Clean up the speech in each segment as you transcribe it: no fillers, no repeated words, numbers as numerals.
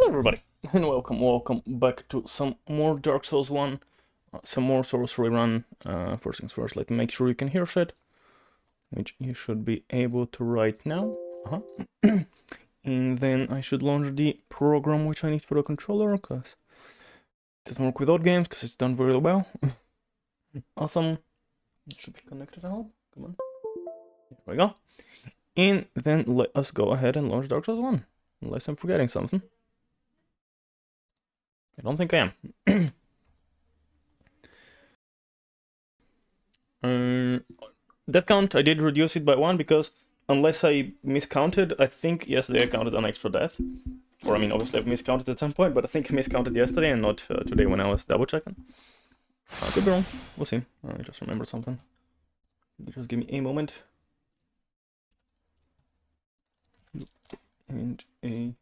Hello everybody, and welcome back to some more Dark Souls 1, some more Sorcery run. First things first, let me make sure you can hear shit, which you should be able to right now. And then I should launch the program which I need for the controller, because it doesn't work without games, because it's done very well. Awesome. It should be connected now. Come on. Here we go. And then let us go ahead and launch Dark Souls 1, unless I'm forgetting something. I don't think I am. That count, I did reduce it by 1 because unless I miscounted, I think yesterday I counted an extra death. Or I mean, obviously I've miscounted at some point, but I think I miscounted yesterday and not today when I was double checking. I could be wrong. We'll see. I just remembered something. Just give me a moment. And a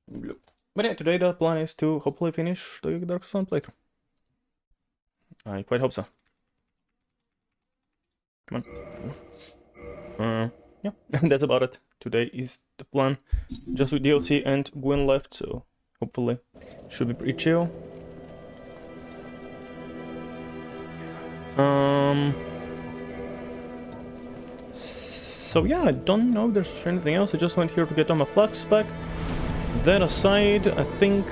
blue. But yeah, today the plan is to hopefully finish the Dark Souls playthrough. I quite hope so. Come on. Yeah, that's about it. Today is the plan. Just with DLC and Gwyn left, so hopefully should be pretty chill. So yeah, I don't know if there's anything else. I just went here to get on my flux back. That aside, I think...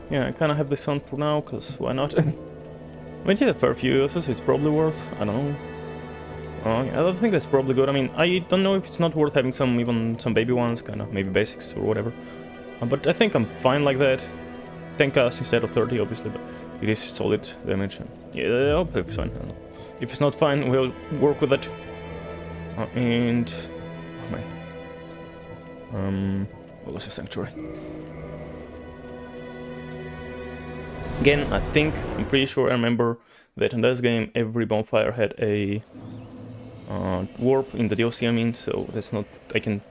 Yeah, I kind of have this on for now, because why not? I mean, it's a fair few uses, it's probably worth, I don't know. Yeah, I think that's probably good. I mean, I don't know if it's not worth having even some baby ones, kind of, maybe basics or whatever. But I think I'm fine like that. 10 casts instead of 30, obviously, but it is solid damage. And yeah, hopefully it's fine. I don't know. If it's not fine, we'll work with it. And... Oh man. What was the Sanctuary? Again, I'm pretty sure I remember that in this game every bonfire had a warp in the DLC, I mean, so that's not, I can,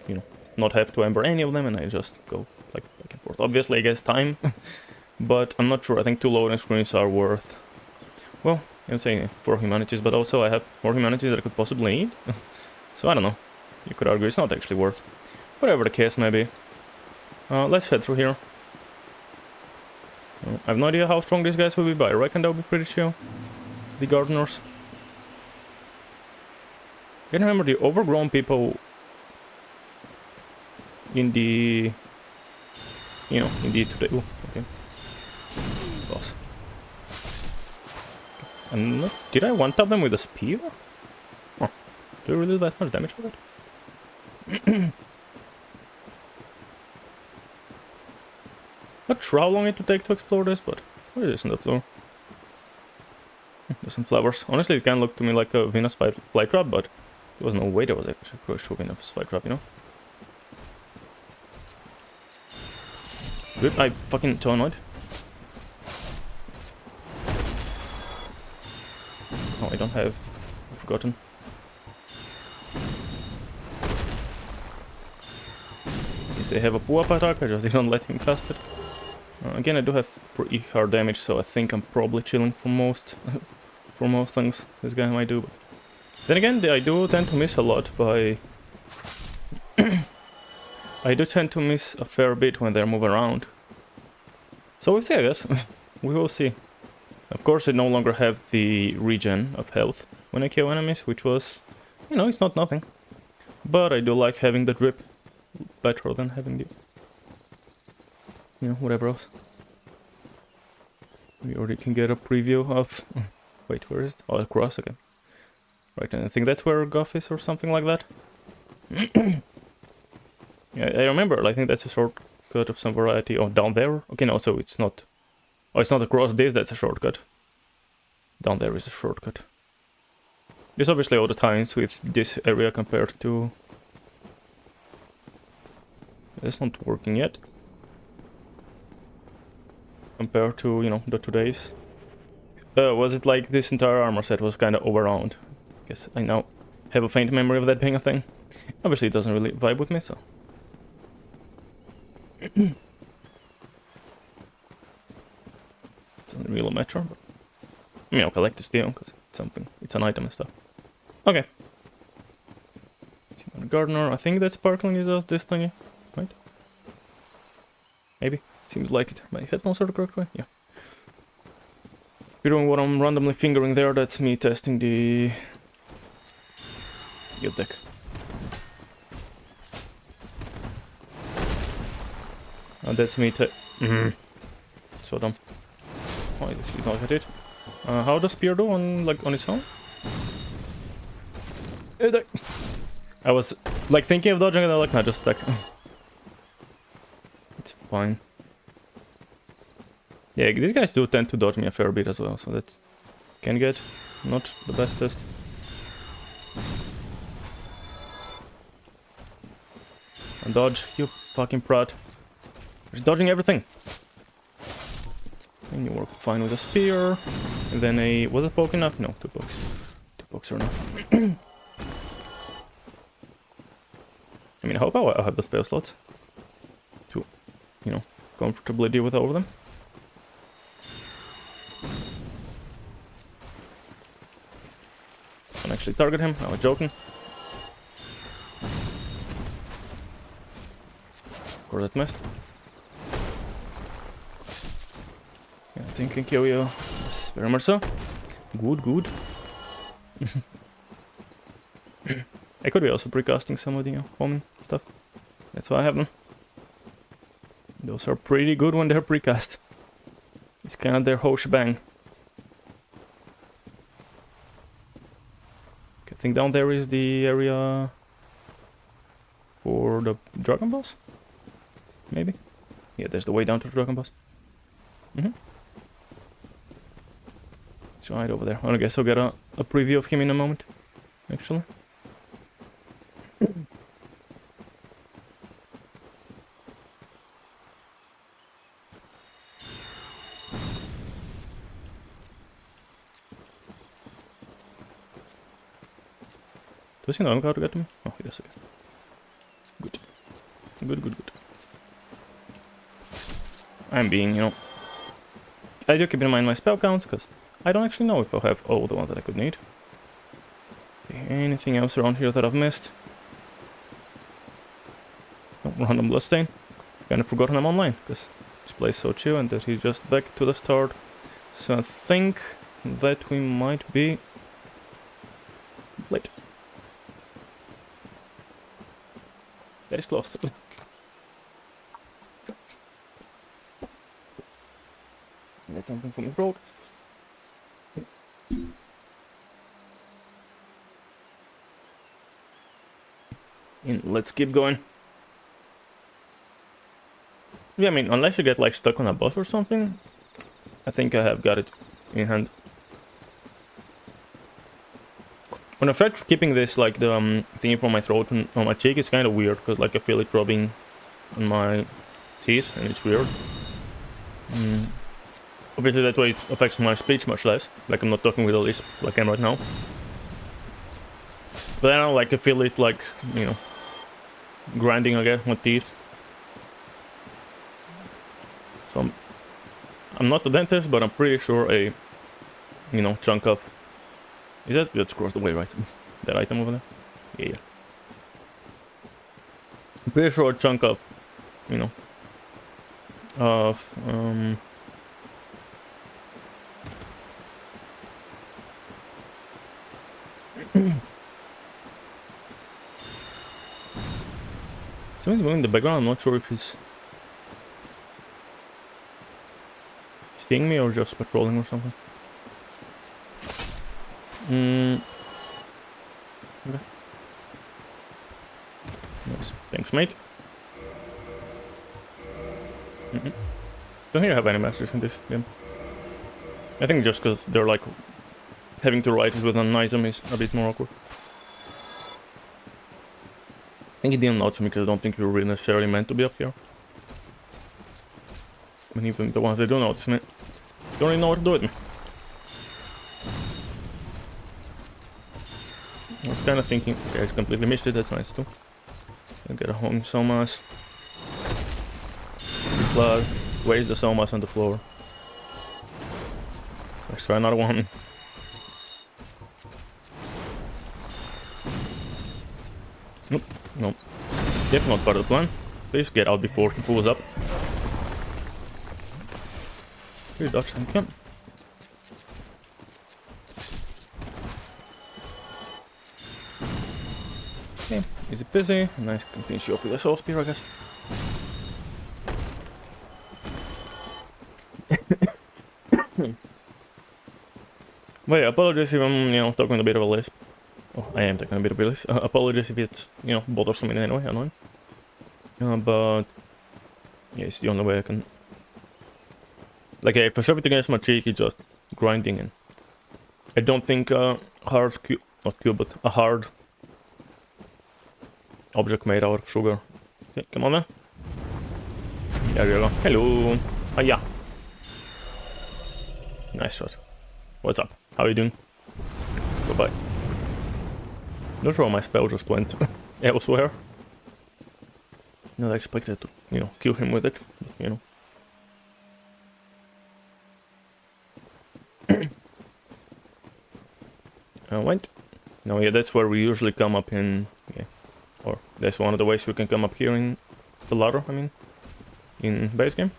not have to ember any of them, and I just go like back and forth. Obviously, I guess time, but I'm not sure. I think 2 loading screens are worth, well, I'm saying 4 humanities, but also I have more humanities that I could possibly need. So I don't know. You could argue it's not actually worth. Whatever the case may be. Let's head through here. I have no idea how strong these guys will be, but I reckon they'll be pretty chill. The gardeners. I can remember the overgrown people in the... in the today... Oh, okay. Boss. And did I one-tap them with a spear? Oh, do you really do that much damage with it? Not sure how long it would take to explore this, but what is this on the floor? There's some flowers. Honestly, it kind of looked to me like a Venus flytrap, but there was no way there was actually a true Venus flytrap, you know? Dude, I fucking so annoyed. Oh, I don't have... I've forgotten. Yes, I have a pull-up attack, I just didn't let him cast it. Again, I do have pretty hard damage, so I think I'm probably chilling for most things this guy might do. But then again, I do tend to miss a lot by... I do tend to miss a fair bit when they're moving around. So we'll see, I guess. We will see. Of course, I no longer have the regen of health when I kill enemies, which was... it's not nothing. But I do like having the drip better than having the... whatever else. We already can get a preview of... Wait, where is it? Oh, across again. Right, and I think that's where Guff is or something like that. Yeah, I remember, I think that's a shortcut of some variety. Oh, down there? Okay, no, so it's not... Oh, it's not across this, that's a shortcut. Down there is a shortcut. There's obviously all the times with this area compared to... It's not working yet. Compared to, the 2 days. Was it like this entire armor set was kind of overround? Guess I now have a faint memory of that being a thing. Obviously it doesn't really vibe with me, so... It doesn't really matter, but... I mean, I'll collect the steel, because it's something, it's an item and stuff. Okay. Gardener, I think that sparkling is this thingy, right? Maybe. Seems like it. My headphones are the correct way? Yeah. If you're doing what I'm randomly fingering there, that's me testing the guild deck. That's me So dumb. Oh, I actually don't hit it. How does spear do on its own? I was like thinking of dodging and I'm like, nah, just attack. It's fine. Yeah, these guys do tend to dodge me a fair bit as well, so that can get not the bestest. And dodge, you fucking prat. You're dodging everything. And you work fine with a spear. And then a... was a poke enough? No, 2 pokes. 2 pokes are enough. I mean, I hope I'll have the spell slots to, you know, comfortably deal with all of them. Don't actually target him, I was joking. Of course that missed. Yeah, I think I can kill you. Yes, very much so. Good, good. I could be also precasting some of the homing stuff. That's why I have them. Those are pretty good when they're precast. It's kind of their whole shebang. I think down there is the area for the Dragon Boss? Maybe? Yeah, there's the way down to the Dragon Boss. It's right over there. I guess I'll get a preview of him in a moment, actually. Does he know how to get to me? Oh, he does. Okay. Good. Good, good, good. I'm being, you know... I do keep in mind my spell counts, because I don't actually know if I'll have all the ones that I could need. Okay, anything else around here that I've missed? Oh, random bloodstain. Kinda forgotten I'm online, because this place is so chill and that he's just back to the start. So I think that we might be... late. That is close. Get something from the throat. And let's keep going. Yeah, I mean, unless you get like stuck on a boss or something, I think I have got it in hand. When I tried keeping this, like, the thingy from my throat and on my cheek, it's kind of weird, because, like, I feel it rubbing on my teeth, and it's weird. Obviously, that way it affects my speech much less. Like, I'm not talking with a lisp like I am right now. But I don't like, I feel it, like, you know, grinding, I guess, my teeth. So, I'm not a dentist, but I'm pretty sure a, you know, chunk of... Is that? That's across the way, right? That item over there? Yeah. I'm pretty sure a chunk of, you know, of, something's moving in the background. I'm not sure if he's seeing me or just patrolling or something. Okay. Nice. Thanks, mate. Don't think I have any masters in this game. I think just because they're like having to write it with an item is a bit more awkward. I think it didn't notice me because I don't think you're really necessarily meant to be up here. I mean, even the ones that do notice me don't really know what to do with me. I was kind of thinking, okay, I completely missed it, that's nice too. I'll get a home somas. Blood. Where's the somas on the floor? Let's try another one. Nope, nope. Yep, not part of the plan. Please get out before he pulls up. You dodge, thank you. Okay, easy busy. Nice, can finish you off with a soul spear, I guess. But yeah, apologies if I'm, you know, talking a bit of a lisp. Oh, I am talking a bit of a lisp. Apologies if it's, you know, bothersome in any way, annoying. But yeah, it's the only way I can. Like, if I shove it against my cheek, it's just grinding, and I don't think hard cube, not cube, but a hard object made out of sugar. Okay, come on then. There you go. Hello. Hiya. Nice shot. What's up? How are you doing? Bye-bye. Not sure my spell just went elsewhere. Not expected to, you know, kill him with it, but, you know. Wait. No, yeah, that's where we usually come up in... Yeah. Or that's one of the ways we can come up here in the ladder, I mean. In base game.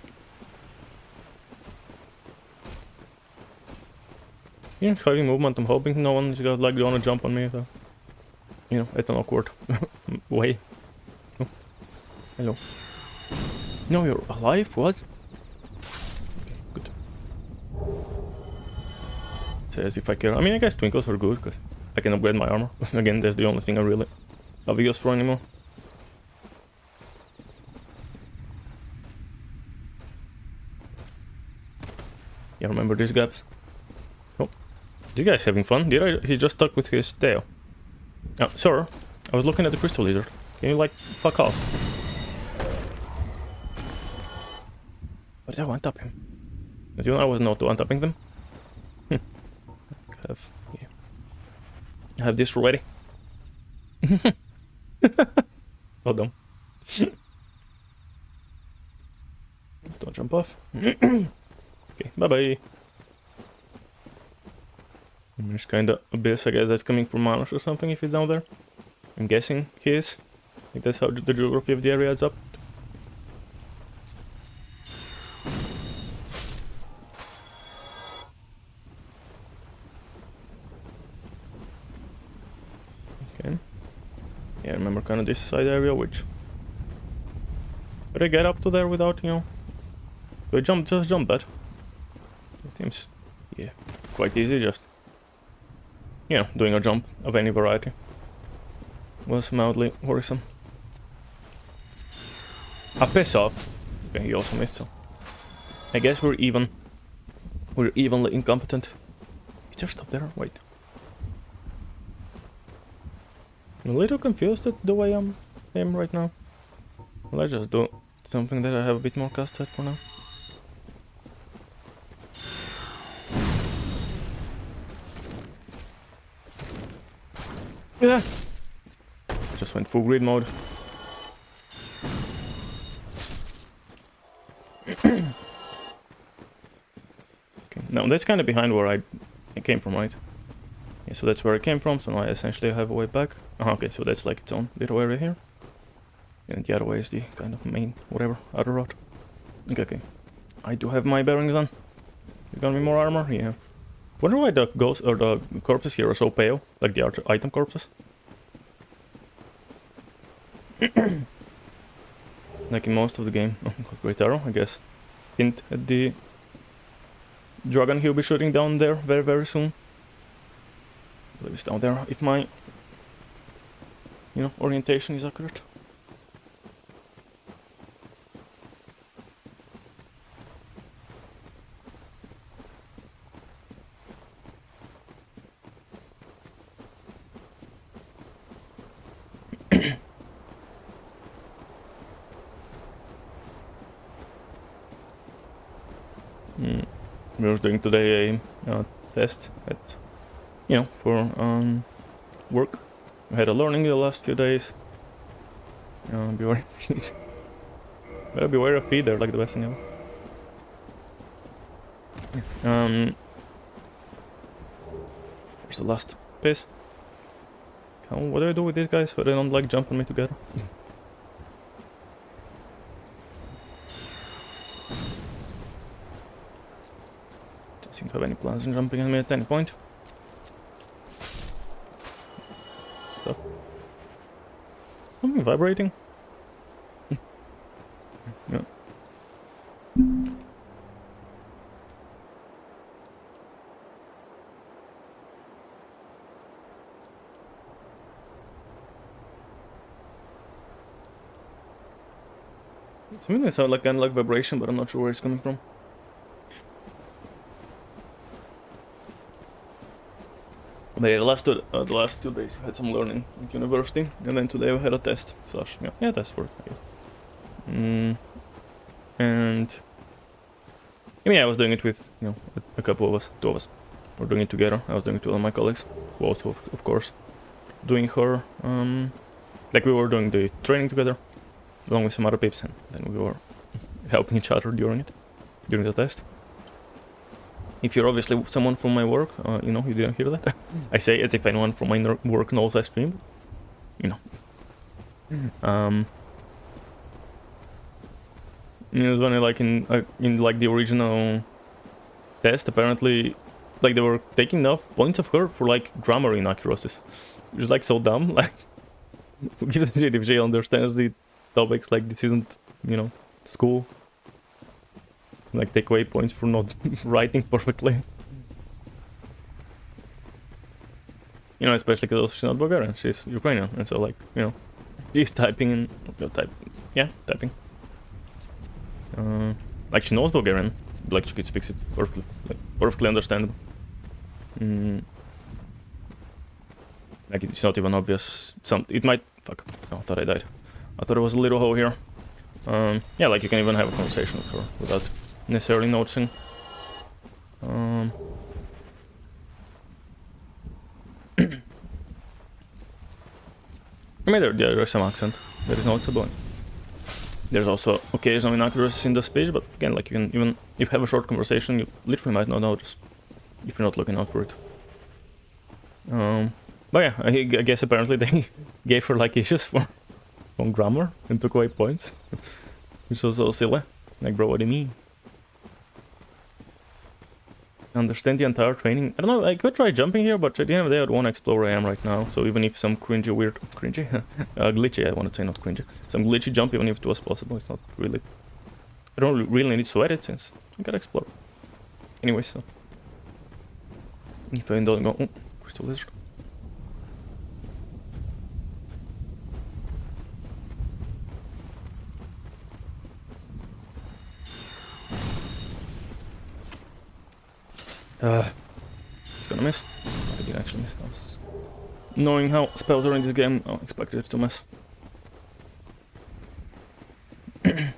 Yeah, heavy movement, I'm hoping no one's gonna jump on me, so, you know, at an awkward way. Oh. Hello. No, you're alive? What? Okay, good. Say as if I care. I mean, I guess twinkles are good, because I can upgrade my armor. Again, that's the only thing I really have use for anymore. Yeah, remember these gaps? Oh, this guy's having fun. He just stuck with his tail. Oh, sir, I was looking at the crystal lizard. Can you, like, fuck off? What did I one-tap him? As you know, I was not one-tapping them. Yeah. I have this ready. Oh, dumb. Don't jump off. Okay, bye-bye. There's kinda abyss, I guess that's coming from Manos or something if he's down there. I'm guessing he is. I think that's how the geography of the area adds up. Okay. Yeah, I remember kinda this side area, which... Could I get up to there without, you know... Do I just jump that? It seems, yeah, quite easy, just, you know, doing a jump of any variety was mildly worrisome. A piss off. Okay, he also missed, so I guess we're even. We're evenly incompetent. He just up there, wait. I'm a little confused at the way I'm aim right now. Let's just do something that I have a bit more cast at for now. Yeah. Just went full grid mode. Okay, now that's kind of behind where I came from, right? Yeah, so that's where I came from, so now I essentially have a way back. Okay, so that's like its own little area here. And the other way is the kind of main, whatever, other route. Okay. I do have my bearings on. You got me more armor? Yeah. Wonder why the ghosts or the corpses here are so pale, like the item corpses. Like in most of the game. Oh, great arrow, I guess. Hint at the dragon he'll be shooting down there very, very soon. I believe it's down there, if my, you know, orientation is accurate. We were doing today a test at, you know, for work. We had a learning the last few days. Beware. Well, beware of feeder, like the best thing ever. Here's the last piece. What do I do with these guys so they don't like jump on me together? Don't seem to have any plans on jumping on me at any point. So. Something vibrating? Yeah. Something that sounds like kind of like vibration, but I'm not sure where it's coming from. But yeah, the last 2 days we had some learning at university, and then today we had a test. Slash, yeah, test for it, I guess. And I mean, I was doing it with, you know, a couple of us, 2 of us. We're doing it together. I was doing it with one of my colleagues, who also, of course, doing her, like we were doing the training together, along with some other peeps, and then we were helping each other during the test. If you're obviously someone from my work, you know, you didn't hear that. I say as if anyone from my work knows I stream. You know. It was when like in like the original test, apparently, like they were taking off points of her for like grammar inaccuracies. It was like so dumb. Like, who gives a shit if she understands the topics? Like, this isn't, you know, school. Like, take away points for not writing perfectly. You know, especially because she's not Bulgarian, she's Ukrainian, and so like, you know, she's typing in, typing. Like she knows Bulgarian, like she speaks it perfectly, like perfectly understandable. Like it's not even obvious. It might. Fuck. Oh, I thought I died. I thought there was a little hole here. Yeah, like you can even have a conversation with her without necessarily noticing. I mean, there's some accent that is noticeable. There's also occasional inaccuracies in the speech, but again, like you can even if you have a short conversation, you literally might not notice if you're not looking out for it. But yeah, I guess apparently they gave her like issues from grammar and took away points, which was so silly. Like, bro, what do you mean? Understand the entire training. I don't know, I could try jumping here, but at the end of the day I'd want to explore where I am right now. So even if some glitchy, I want to say, not cringy, some glitchy jump, even if it was possible, it's not really, I don't really need to sweat it since I gotta explore. Anyway, so if I don't go, oh, crystal lizard. It's gonna miss. I did actually miss. Knowing how spells are in this game, I expected it to miss. I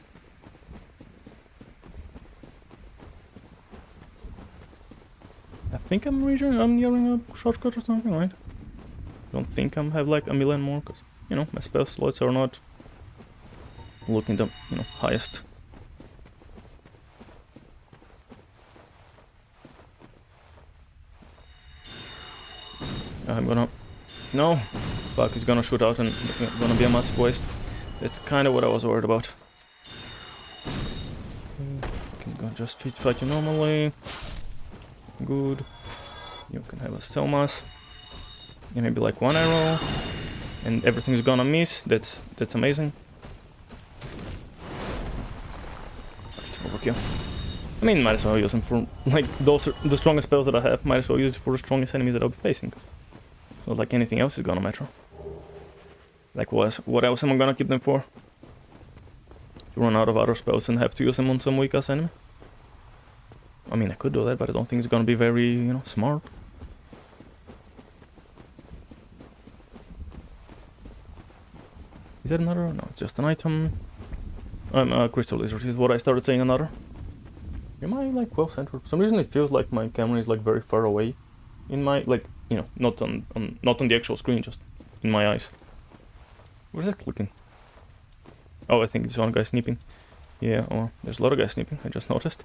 think I'm nearing a shortcut or something, right? I don't think I'm have like a million more, because, you know, my spell slots are not looking the, you know, highest. I'm gonna... No! Fuck, he's gonna shoot out and it's gonna be a massive waste. That's kind of what I was worried about. Can go just fight you normally. Good. You can have a steel mass. And maybe like one arrow. And everything's gonna miss. That's amazing. Overkill. I mean, might as well use them for, like, those are the strongest spells that I have. Might as well use it for the strongest enemy that I'll be facing. Not like anything else is gonna matter. Like, what else am I gonna keep them for? To run out of other spells and have to use them on some weak-ass enemy? I mean, I could do that, but I don't think it's gonna be very, you know, smart. Is that another? No, it's just an item. Crystal lizard is what I started saying, another. Am I like well centered? For some reason it feels like my camera is like very far away in my, like, you know, not on the actual screen, just in my eyes. Where's that clicking? Oh, I think it's one guy sneaking. Yeah, oh, there's a lot of guys sneaking, I just noticed.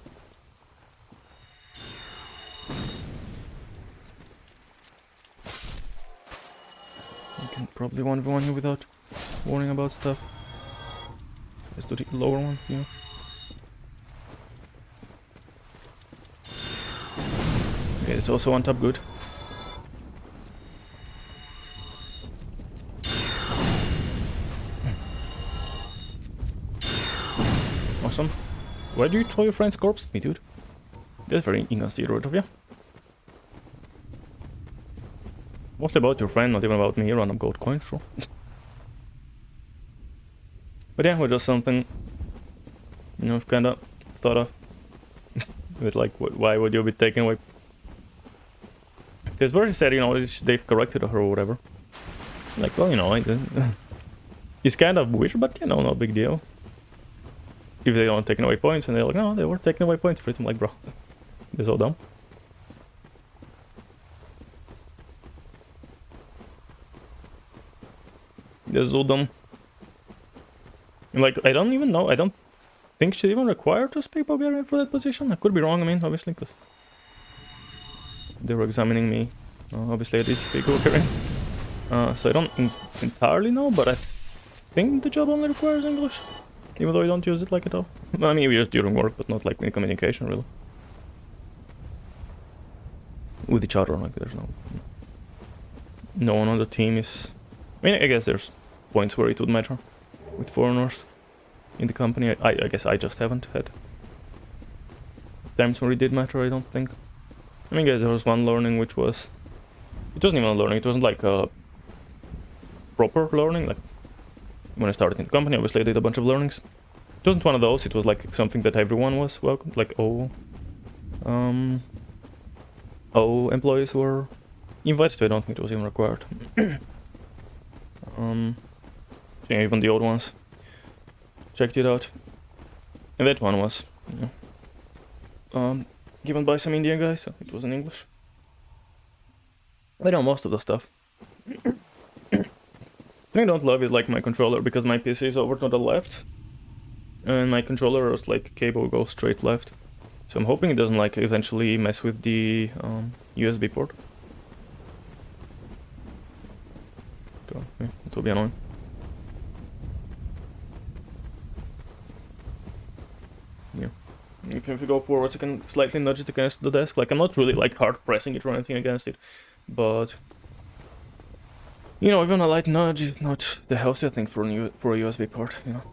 You can probably 1v1 here without worrying about stuff. Let's do the lower one, yeah. Okay, it's also on top, good. Awesome. Why do you throw your friend's corpse at me, dude? That's very inconsiderate of you. Mostly about your friend, not even about me. Random gold coin, sure. But yeah, was just something, you know, I've kind of thought of. With like, why would you be taking away? Because Virgin said, you know, they've corrected her or whatever. Like, well, you know, it's kind of weird, but you know, no big deal. If they don't taking away points, and they're like, no, they were taking away points for it. I'm like, bro, that's all dumb. That's all dumb. And like, I don't even know. I don't think she's even required to speak Bulgarian for that position. I could be wrong. I mean, obviously, because they were examining me. Obviously, I did speak Bulgarian. So I don't entirely know, but I think the job only requires English. Even though I don't use it like at all. I mean, we use it during work, but not like in communication, really. With each other, like there's no one on the team is... I mean, I guess there's points where it would matter with foreigners in the company. I guess I just haven't had times where it did matter, I don't think. I mean, guys, there was one learning which was... It wasn't even a learning, it wasn't like a proper learning, like when I started in the company, obviously I did a bunch of learnings. It wasn't one of those, it was like something that everyone was welcome, like all employees were invited to. I don't think it was even required. Yeah, even the old ones checked it out. And that one was, you know, given by some Indian guy, so it was in English. I know most of the stuff. The thing I don't love is like my controller, because my PC is over to the left. And my controller's like cable goes straight left. So I'm hoping it doesn't like eventually mess with the USB port. God, yeah, it will be annoying. Yeah. If you go forwards, I can slightly nudge it against the desk. Like, I'm not really like hard pressing it or anything against it, but you know, even a light nudge is not the healthiest thing for a USB port. You know,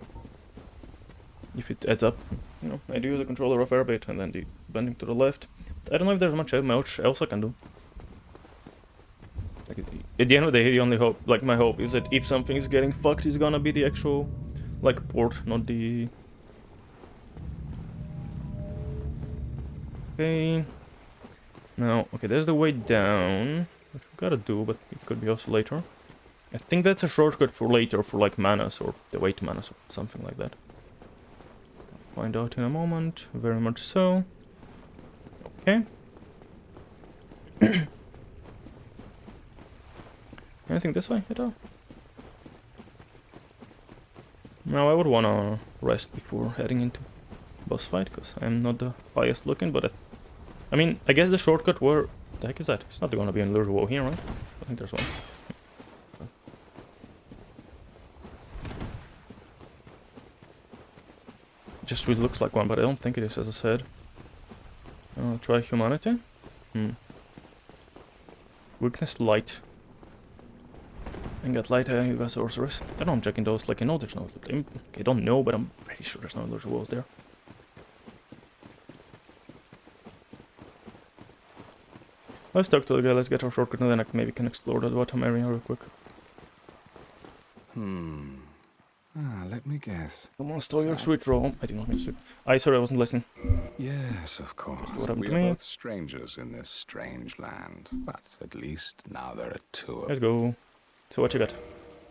if it adds up. You know, I do use a controller a fair bit, and then the bending to the left. I don't know if there's much else I can do. Like, at the end of the day, the only hope, like my hope, is that if something is getting fucked, it's gonna be the actual, like, port, not the... Okay. Now, okay, there's the way down, which we gotta do, but it could be also later. I think that's a shortcut for later, for like manas, or the way to manas, or something like that. Find out in a moment, very much so. Okay. Anything this way at all? Now I would wanna rest before heading into boss fight, because I'm not the highest looking, but I mean, I guess the shortcut where... The heck is that? It's not gonna be an illusion wall here, right? I think there's one. Just really looks like one, but I don't think it is, as I said. Try humanity. Weakness light. And get light, you got sorceress. I don't know, I'm checking those, like I know there's no... I don't know, but I'm pretty sure there's no illusion walls there. Let's talk to the guy, let's get our shortcut, and then I maybe can explore the bottom area real quick. Let me guess. Come on, store your sweet roll. I did not mean sweet. Sorry, I wasn't listening. Yes, of course. What happened We to are me? both strangers in this strange land, but at least now there are two of Let's go. So what you got?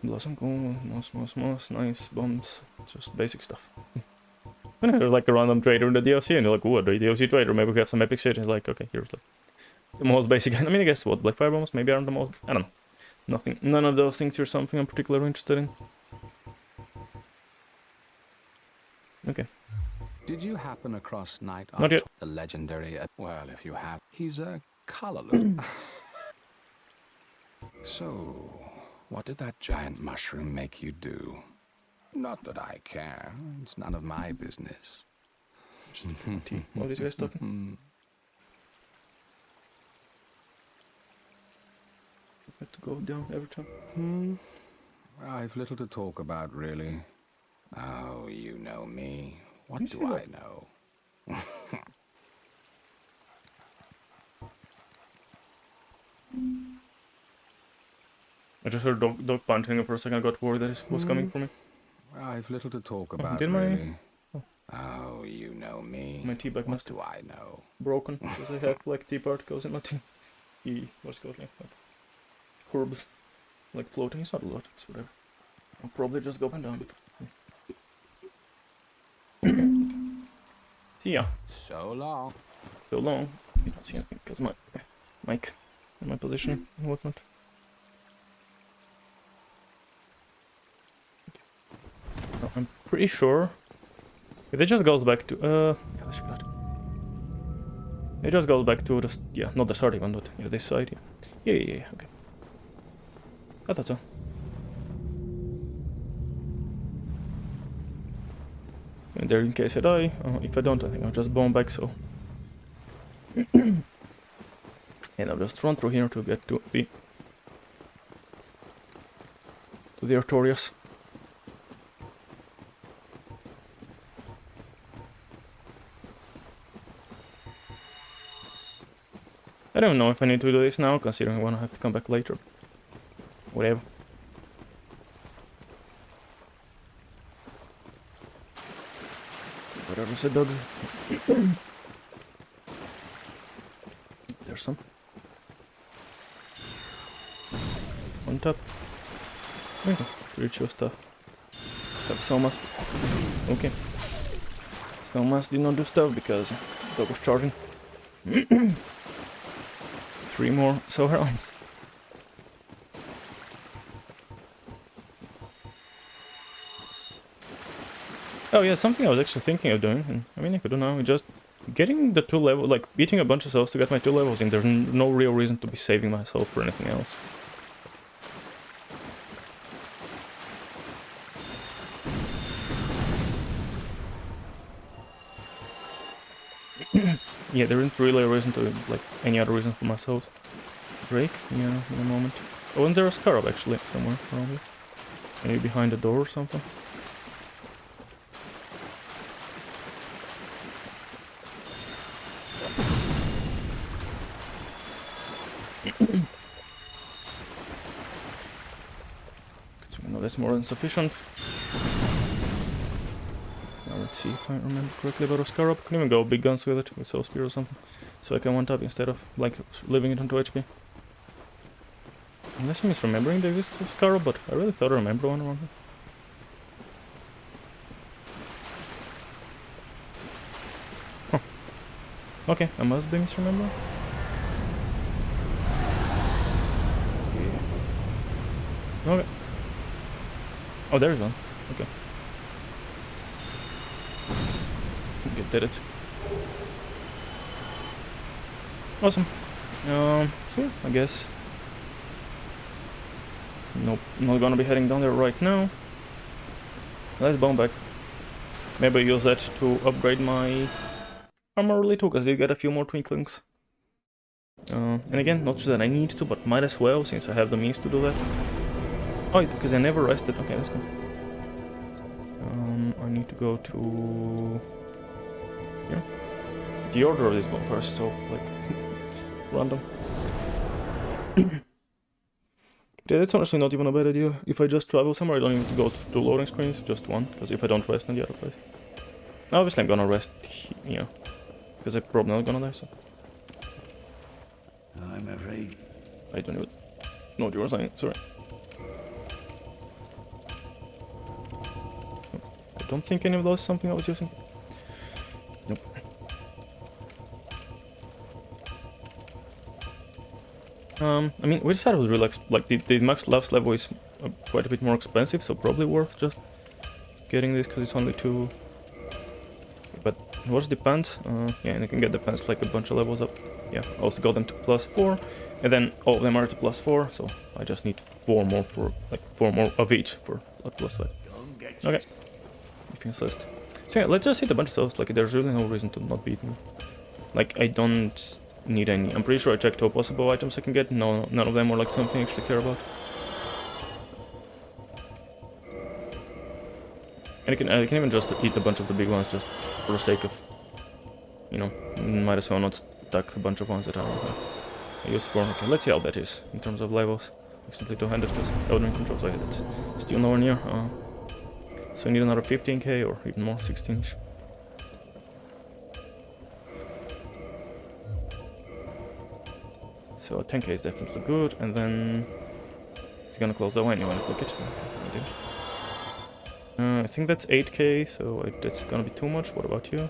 Blossom, gold, moss, nice, bombs. Just basic stuff. And there's like a random trader in the DLC, and you're like, ooh, a DLC trader, maybe we have some epic shit. And it's like, okay, here's like the most basic. I mean, I guess what, Black Fire bombs maybe aren't the most... I don't know. Nothing. None of those things are something I'm particularly interested in. Okay. Did you happen across Night Not yet. the legendary... Well, if you have, he's a colorless... So, what did that giant mushroom make you do? Not that I care. It's none of my business. Just all these guys talking. Have to go down every time. I've little to talk about, really. Oh, you know me. What do I know? I just heard dog panting for a second. I got worried that he was coming for me. I've little to talk about, did really. Oh, you know me. My tea bag must have I know? broken because I have like tea particles in my tea. What's it called? Like herbs, like floating. It's not a lot. It's whatever. I'll probably just go up and down. See ya. So long. So long. You don't see anything because my mic and my position and whatnot. No, I'm pretty sure if it just goes back to it just goes back to the not the starting one, but this side. Yeah. Okay. I thought so. And there in case I die. If I don't, I think I'll just bomb back. So. And I'll just run through here to get to the Artorias. I don't know if I need to do this now, considering I wanna have to come back later. Whatever. Whatever said dogs. There's some. On top. Okay, reach your stuff. Somas. Okay. Somas did not do stuff because dog was charging. 3 more Soherons. Oh yeah, something I was actually thinking of doing, and I mean I could do now, just getting the 2 levels, like beating a bunch of souls to get my 2 levels in. There's no real reason to be saving myself for anything else. Yeah, there isn't really a reason to, like, any other reason for myself. Break? Yeah, in a moment. Oh, wasn't there a scarab actually, somewhere, probably? Maybe behind the door or something? No, that's more than sufficient. Now let's see if I remember correctly about a scarab. I can even go big guns with it, with soul spear or something. So I can one-tap instead of, like, leaving it onto HP. Unless I'm misremembering the existence of scarab, but I really thought I remember one around here. Huh. Okay, I must be misremembering. Yeah. Okay. Oh, there's one. Okay. Okay, did it. Awesome. So yeah, I guess. Nope, not gonna be heading down there right now. Let's bomb back. Maybe use that to upgrade my armor a little, because I get a few more twinklings. And again, not that I need to, but might as well, since I have the means to do that. Oh, because I never rested. Okay, let's go. I need to go to here. The order of this one first, so like random. Yeah, that's honestly not even a bad idea. If I just travel somewhere, I don't need to go to loading screens, just one, because if I don't rest in the other place. Obviously I'm gonna rest here, because I'm probably not gonna die, so. I'm afraid. I don't even know what you were saying, sorry. I don't think any of those is something I was using. Nope. I mean, which side was really like the max last level is quite a bit more expensive, so probably worth just getting this because it's only 2. But what's the pants? Yeah, and you can get the pants like a bunch of levels up. Yeah, I also got them to +4, and then all of them are to +4, so I just need 4 more for like 4 more of each for +5. Okay, if you insist. So yeah, let's just hit a bunch of those. Like, there's really no reason to not beat me. Like, I don't need any. I'm pretty sure I checked all possible items I can get. No, none of them are like something I actually care about. And I can even just eat a bunch of the big ones just for the sake of, you know, might as well not stack a bunch of ones that I don't have. I use for. Okay, let's see how that is in terms of levels. Accidentally two-handed because Elden controls. Okay, that's still nowhere near. So I need another 15k or even more, 16ish. So 10k is definitely good, and then it's gonna close the window when I click it. Okay, I think that's 8k, so that's gonna be too much. What about you?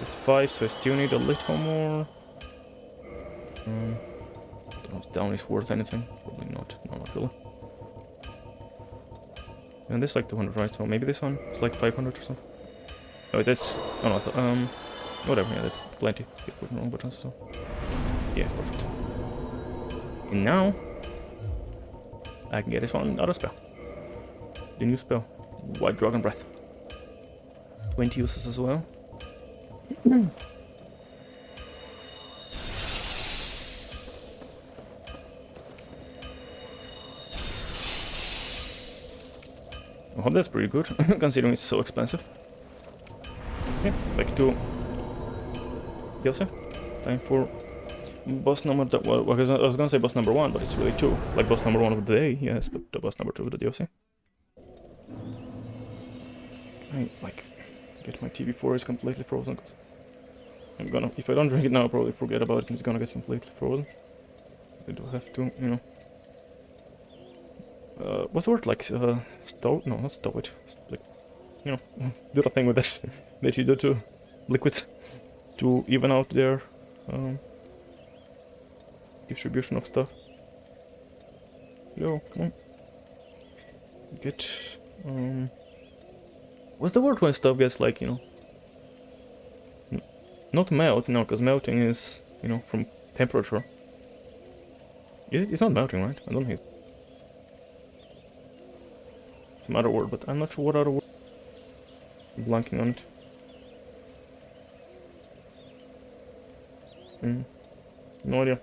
It's 5, so I still need a little more. Don't know if down is worth anything. Probably not. No, not really. And this is like 200, right? So maybe this one is like 500 or something. Oh, that's. Oh no, whatever. Yeah, that's plenty. Keep putting wrong buttons. So yeah, perfect. And now I can get this one other spell. The new spell, White Dragon Breath. 20 uses as well. I hope that's pretty good, considering it's so expensive. Okay, back to DLC. Time for boss number... Well, I was gonna say boss number 1, but it's really 2. Like boss number 1 of the day, yes, but the boss number 2 of the DLC. I, like, get my TV4 is completely frozen, because I'm gonna... If I don't drink it now, I'll probably forget about it, and it's gonna get completely frozen. I do have to, you know... what's the word, like, stow? No, not stow it. Like, you know, do the thing with that that you do to liquids to even out their distribution of stuff. Yo, come on. Get, what's the word when stuff gets like, you know, not melt, no, because melting is, you know, from temperature. Is it? It's not melting, right? I don't think it's some other word, but I'm not sure what other word. I'm blanking on it. No idea.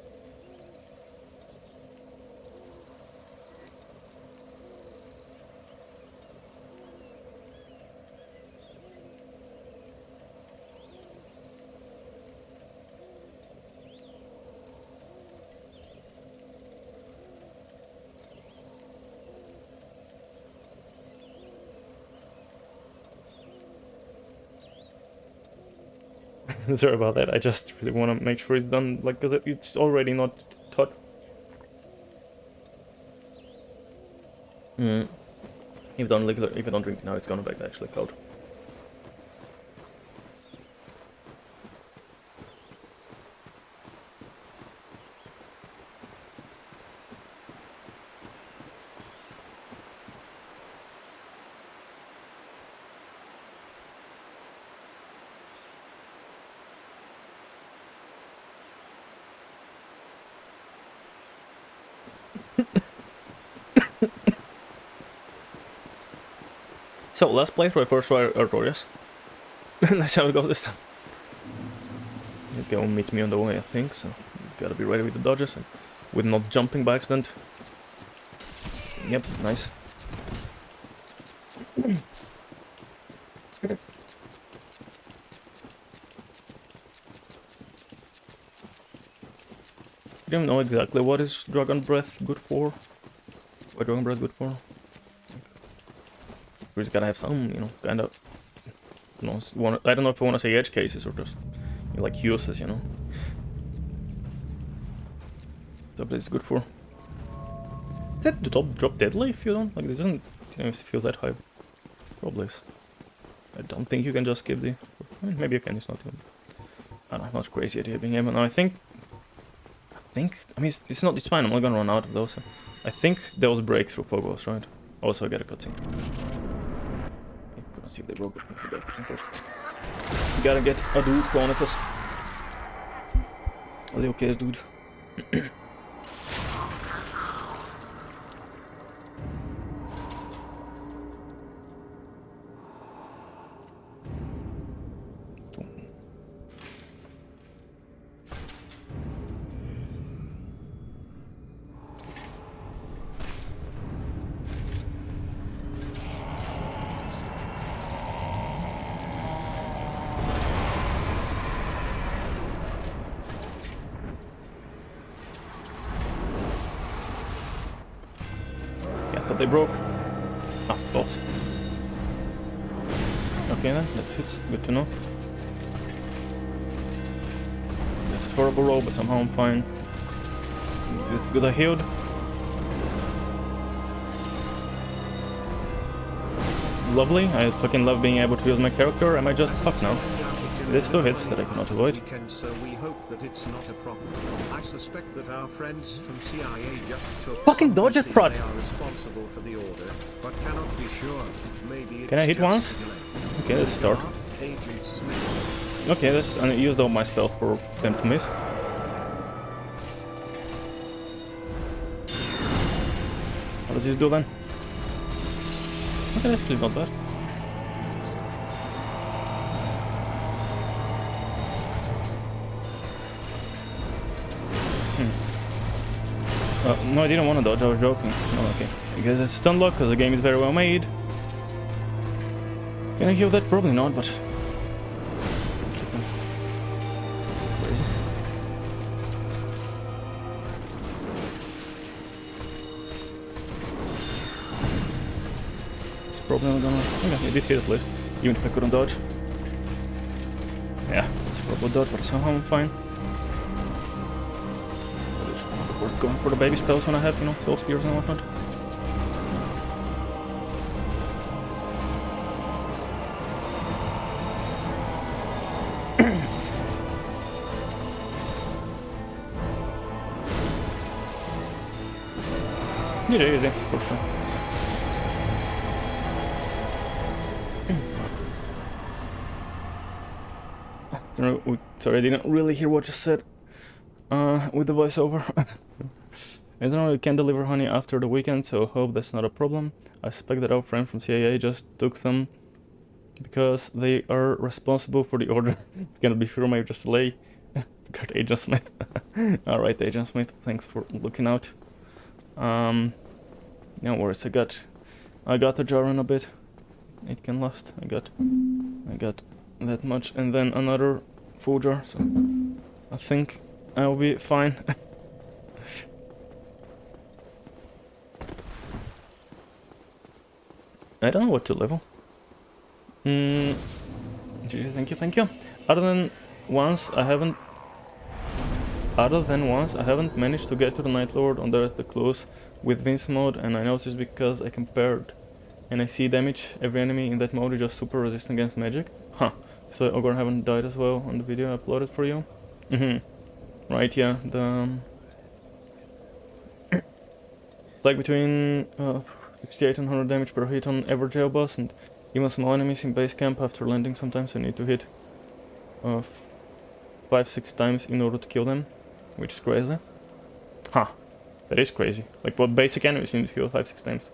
Sorry about that, I just really want to make sure it's done, like, because it's already not taught. If you don't drink it now, it's gonna be actually cold. So, last playthrough I first tried Artorias. Let's see how it goes this time. It's gonna meet me on the way, I think, so gotta be ready with the dodges and with not jumping by accident. Yep, nice. I don't know exactly what is Dragon Breath good for. What Dragon Breath good for? We just gotta have some, you know, kind of. You know, I don't know if I want to say edge cases or just like uses, you know. Stuff that is good for. Is that the top drop deadly if you don't? Like, it doesn't, you know, feel that high. Probably is. I don't think you can just skip the. Maybe you can. It's not even. I don't know. Not crazy idea being able. No, I think. I mean, it's not. It's fine. I'm not gonna run out of those. I think those break through Pogos, right? Also, I get a cutscene. Gonna see if they broke it. I get a cutscene first. We gotta get a dude going at us. Are they okay, dude? they broke. Ah, balls. Okay then, that hits. Good to know. That's a horrible roll, but somehow I'm fine. It's good I healed. Lovely. I fucking love being able to use my character. Am I just fucked now? There's 2 hits that I cannot avoid. So we hope that it's not a problem. I suspect that our friends from CIA just took Fucking dodge it, prod! They are responsible for the order, but cannot be sure. Maybe it's Can I hit just once? delay. Okay, let's start. Agent Smith. Okay, this I used all my spells for them to miss. What does this do then? Okay, that's actually not bad. No, I didn't want to dodge, I was joking. Oh, okay. I guess it's stun lock, because the game is very well made. Can I heal that? Probably not, but... Crazy. It's probably not gonna... Okay, it did hit at least, even if I couldn't dodge. Yeah, it's a probably dodge, but somehow I'm fine. Worth going for the baby spells when I have, you know, soul spears and whatnot. Easy, for sure. Sorry, I didn't really hear what you said with the voiceover. I don't know, we can deliver honey after the weekend, so hope that's not a problem. I suspect that our friend from CIA just took them because they are responsible for the order. Cannot be sure, maybe just delay. Got Agent Smith. Alright, Agent Smith, thanks for looking out. No worries, I got the jar in a bit. It can last. I got that much, and then another full jar, so I think I'll be fine. I don't know what to level. Thank you. Other than once I haven't managed to get to the Night Lord on the close with Vince mode, and I noticed because I compared and I see damage every enemy in that mode is just super resistant against magic. Huh. So Ogre haven't died as well on the video I uploaded for you. Right, yeah, the like between 68 and 100 damage per hit on average jail boss, and even small enemies in base camp after landing sometimes I need to hit 5-6 times in order to kill them, which is crazy. Huh, that is crazy. Like what basic enemies need to kill 5-6 times.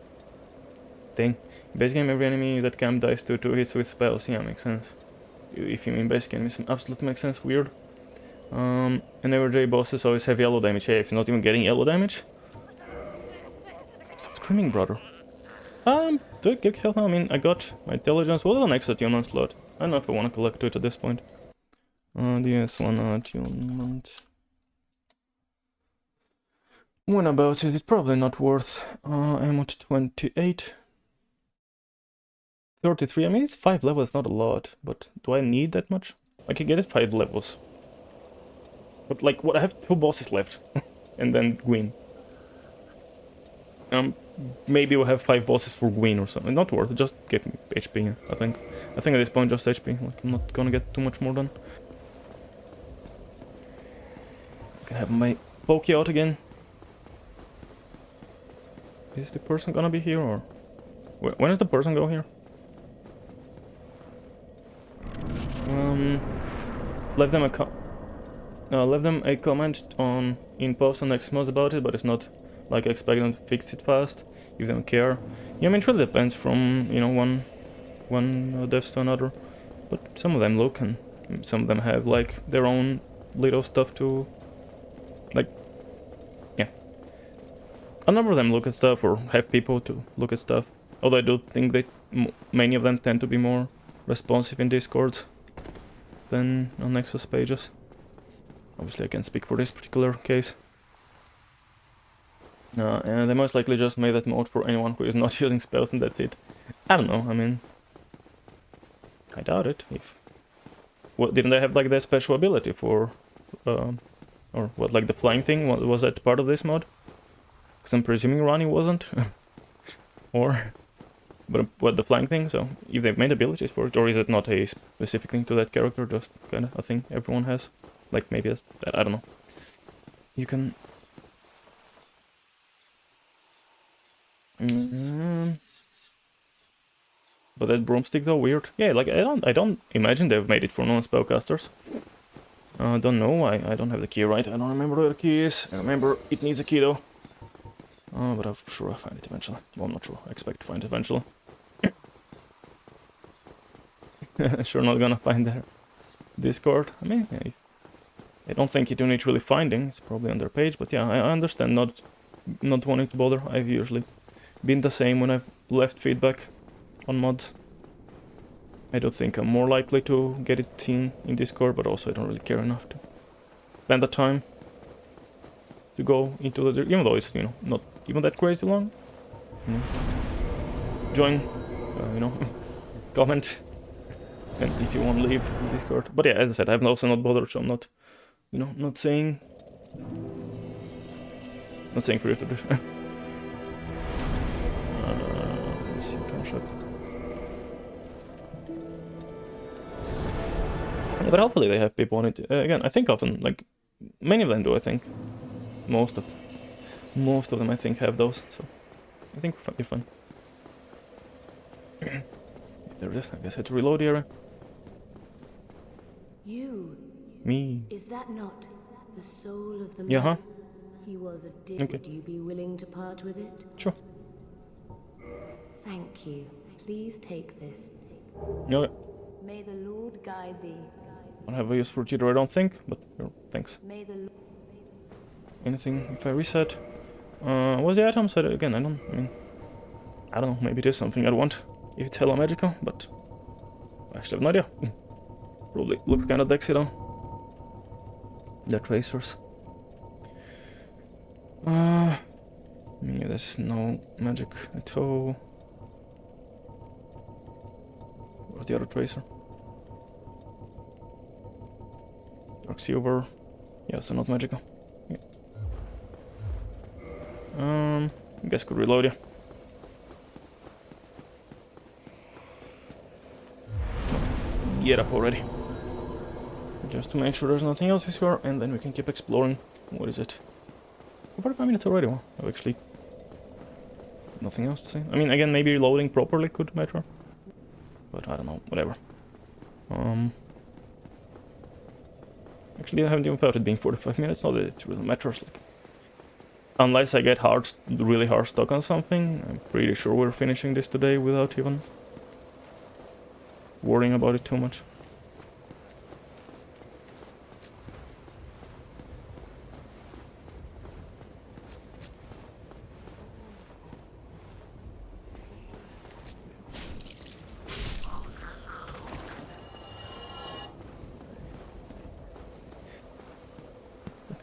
Dang. In base game every enemy that camp dies to 2 hits with spells, yeah, makes sense. If you mean basic enemies, absolutely makes sense, weird. And average J bosses always have yellow damage. Hey, if you're not even getting yellow damage... Stop screaming, brother. Do I get health now? I mean, I got my intelligence. What is an extra attunement slot? I don't know if I want to collect it at this point. DS1 attunement. When about it, it's probably not worth. I'm at 28. 33, I mean, it's 5 levels, not a lot, but do I need that much? I can get it 5 levels. But like, what, I have 2 bosses left, and then Gwyn. Maybe we'll have 5 bosses for Gwyn or something. Not worth it, just get me HP, I think. I think at this point just HP, like I'm not gonna get too much more done. I can have my pokey out again. Is the person gonna be here, or... When does the person go here? Leave them a comment in post on next month about it, but it's not like I expect them to fix it fast if they don't care. Yeah, I mean, it really depends from, you know, one devs to another, but some of them look, and some of them have like their own little stuff to, like, yeah. A number of them look at stuff or have people to look at stuff, although I do think that many of them tend to be more responsive in Discords than on Nexus pages. Obviously I can't speak for this particular case. And they most likely just made that mode for anyone who is not using spells and that's it. I don't know, I mean... I doubt it. If... What, didn't they have like that special ability for... or what, like the flying thing? Was that part of this mod? Because I'm presuming Ronnie wasn't. Or... But what, the flying thing? So, if they've made abilities for it, or is it not a specific thing to that character, just kind of a thing everyone has? Like, maybe that's... I don't know. You can... But that broomstick though, weird. Yeah, like I don't imagine they've made it for non-spellcasters. Don't know, I don't have the key right. I don't remember where the key is. I remember it needs a key though. But I'm sure I'll find it eventually. Well, I'm not sure. I expect to find it eventually. Sure not gonna find their Discord. I mean, I don't think you do need really finding. It's probably on their page, but yeah, I understand not wanting to bother. I've usually been the same when I've left feedback on mods. I don't think I'm more likely to get it seen in Discord, but also I don't really care enough to spend the time to go into the... Even though it's, you know, not even that crazy long. You know, join, you know, comment, and if you want to leave Discord. But yeah, as I said, I'm also not bothered, so I'm not, you know, not saying for you to do. Let's see, can check. Yeah, but hopefully they have people on it. Again, I think often, like, many of them do, I think. Most of them, I think, have those, so I think we're fine. There it is. I guess I had to reload the area. You. Me. Is that not the soul of the man? Yeah, huh? He was a dick. Okay. Would you be willing to part with it? Sure. Thank you. Please take this. Okay. May the Lord guide thee. I don't have a use for cheater, I don't think, but thanks. May the Anything if I reset? What's the item set again? I don't know, maybe it is something I'd want if it's hella magical, but I actually have no idea. Probably looks kinda dexy though. The tracers. Yeah, there's no magic at all. Where's the other tracer? Dark silver. Yeah, so not magical. Yeah. I guess could reload, yeah. Get up already. Just to make sure there's nothing else here, and then we can keep exploring. What is it? 45 minutes already. Well, actually, nothing else to say. I mean, again, maybe reloading properly could matter, but I don't know. Whatever. Actually, I haven't even felt it being 45 minutes. Not that it really matters. Like, unless I get really hard stuck on something, I'm pretty sure we're finishing this today without even worrying about it too much.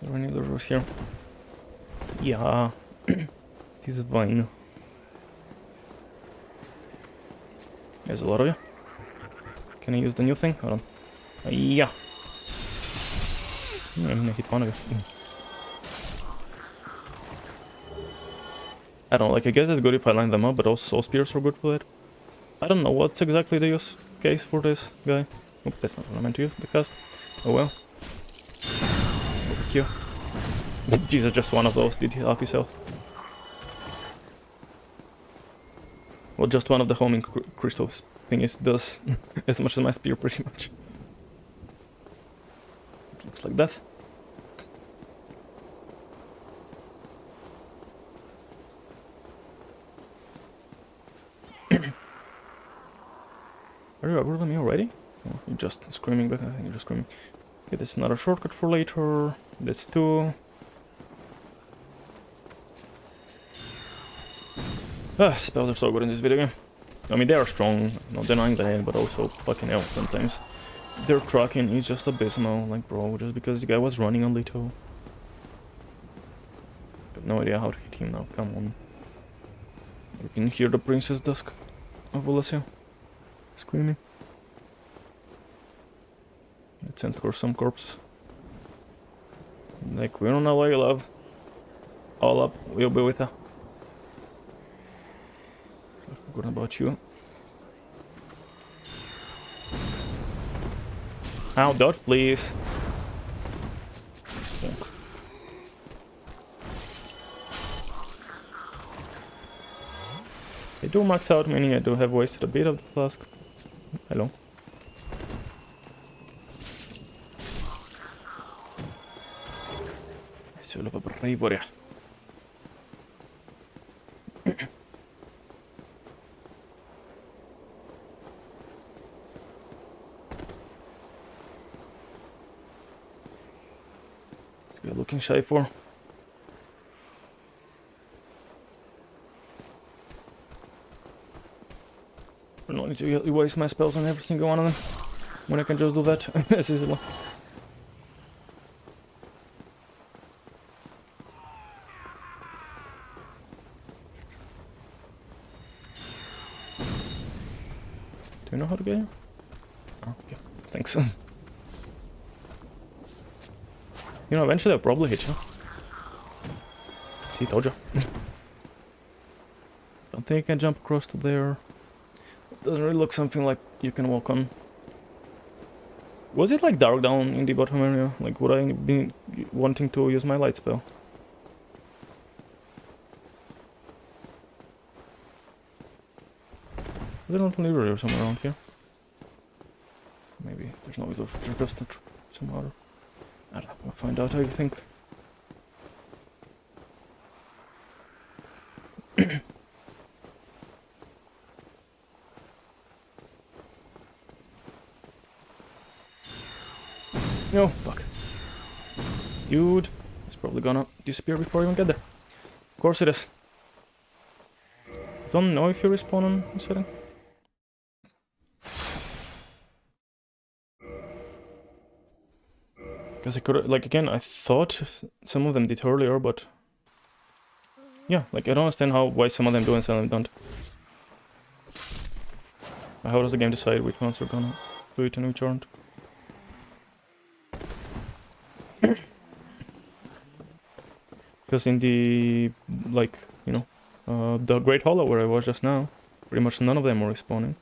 There are any losers here? Yeah, this is fine. There's a lot of you. Can I use the new thing? Hold on. Yeah. I'm gonna hit one of you. I don't know, like, I guess it's good if I line them up, but also soul spears are good for that. I don't know what's exactly the use case for this guy. Oop, that's not what I meant to use, the cast. Oh well. Over here. Jesus, just one of those did help himself. Well, just one of the homing crystals thingies does as much as my spear, pretty much. It looks like that. Are you over me already? Oh, you're just screaming back. I think you're just screaming. Okay, that's another shortcut for later. That's 2. Spells are so good in this video game. I mean, they are strong, not denying that, but also fucking hell sometimes. Their tracking is just abysmal, like, bro, just because the guy was running on Leto. have no idea how to hit him now, come on. You can hear the Princess Dusk of Oolacile screaming. Let's send her some corpses. Like, we're on our way, love. All up, we'll be with her. I forgot about you. Ow, dodge, please. Yeah. I do max out, meaning I do have wasted a bit of the flask. Hello. Selvä braveria. We're looking shy for. I don't need to waste my spells on every single one of them when I can just do that as easily. Do you know how to get here? Oh, okay. Thanks. You know, eventually I'll probably hit you. See, told you. Don't think I can jump across to there. Doesn't really look something like you can walk on. Was it like dark down in the bottom area? Like, would I be wanting to use my light spell? Is there not a library or somewhere around here? Maybe there's no illusion, there's just some other. I don't know, we'll find out, I think. No, fuck. Dude, it's probably gonna disappear before I even get there. Of course it is. Don't know if you respawn on a setting. Because I could, like, again, I thought some of them did earlier, but yeah, like, I don't understand why some of them do and some of them don't. How does the game decide which ones are gonna do it and which aren't? Because in the, like, you know, the Great Hollow where I was just now, pretty much none of them were respawning.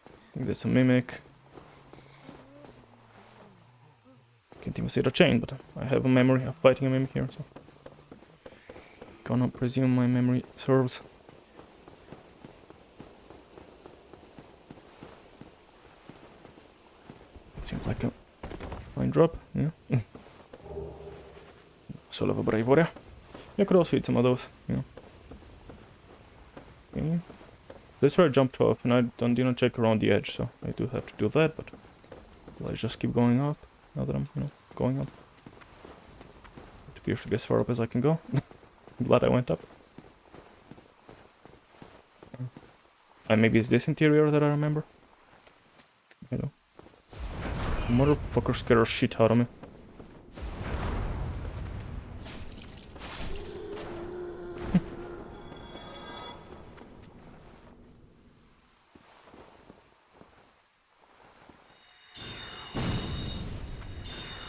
I think there's a Mimic. Can't even see the chain, but I have a memory of fighting a Mimic here, so... Gonna presume my memory serves. It seems like a fine drop, yeah. Selvä braveria. I could also eat some of those, you know. Okay. That's where I jumped off, and I didn't check around the edge, so I do have to do that, but let's just keep going up, now that I'm, you know, going up. It appears to be as far up as I can go. I'm glad I went up. Maybe it's this interior that I remember. I don't know. Motherfucker scared the shit out of me.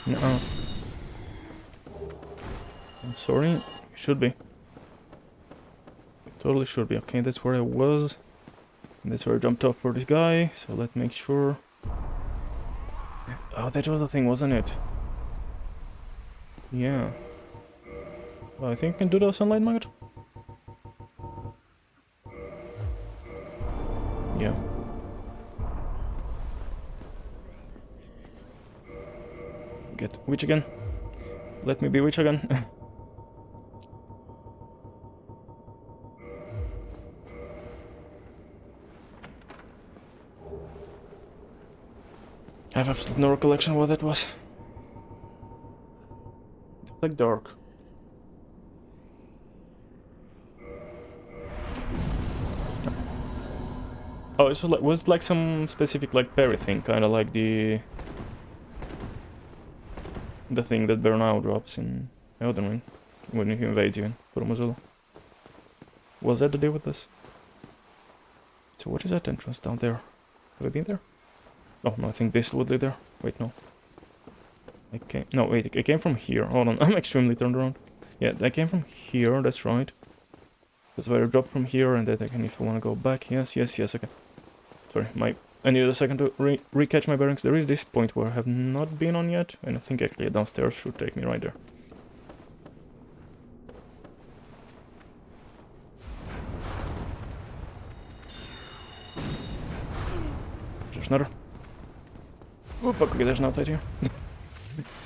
No. I'm sorry. It should be. It totally should be. Okay, that's where I was. And that's where I jumped off for this guy. So let's make sure. Oh, that was the thing, wasn't it? Yeah. Well, I think I can do the sunlight maggot. Yeah. Get witch again. Let me be witch again. I have absolutely no recollection what that was. It's like dark. Oh, it was it like some specific like parry thing, kind of like the thing that Bernau drops in Elden Ring. when he invades you in Oolacile. Was that the deal with this? So what is that entrance down there? Have I been there? Oh, no, I think this would lead there. Wait, no. No, wait, I came from here. Hold on, I'm extremely turned around. Yeah, I came from here, that's right. That's where I dropped from here, and then I can, if I want to go back. Yes, okay. Sorry, I needed a second to re-catch my bearings. There is this point where I have not been on yet, and I think actually downstairs should take me right there. There's another. Oh fuck, okay, there's an outside here.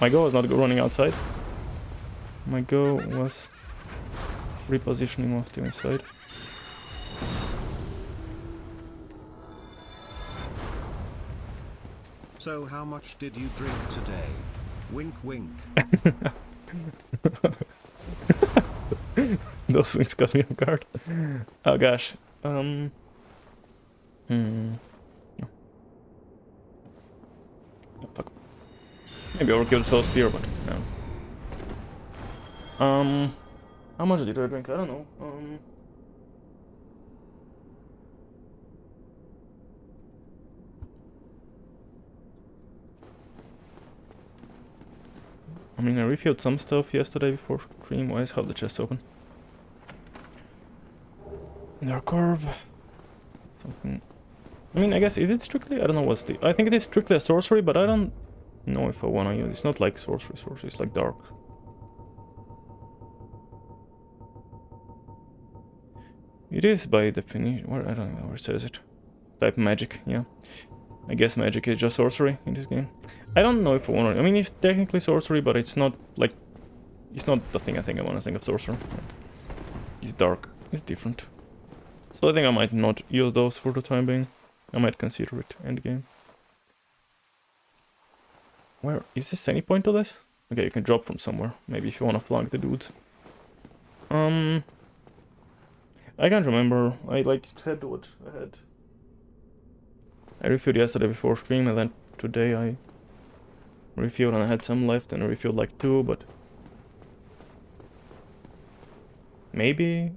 My goal was not running outside. My goal was repositioning while still inside. So how much did you drink today? Wink wink. Those wings got me off guard. Oh gosh. No. Oh, fuck. Maybe overkill the soul spear, but no. How much did I drink? I don't know. I mean, I refilled some stuff yesterday before stream. Why is how the chest open? Their curve. Something. I mean, I guess is it strictly? I don't know what's the. I think it is strictly a sorcery, but I don't know if I want to use. It's not like sorcery. It's like dark. It is by definition. Where I don't know where it says it. Type magic. Yeah. I guess magic is just sorcery in this game. I don't know if I want to... I mean, it's technically sorcery, but it's not, like... It's not the thing I think I want to think of sorcery. Like, it's dark. It's different. So I think I might not use those for the time being. I might consider it endgame. Where... Is this any point to this? Okay, you can drop from somewhere. Maybe if you want to flank the dudes. I can't remember. I, like, had what I had... I refilled yesterday before stream, and then today I refilled and I had some left, and I refilled like 2, but maybe.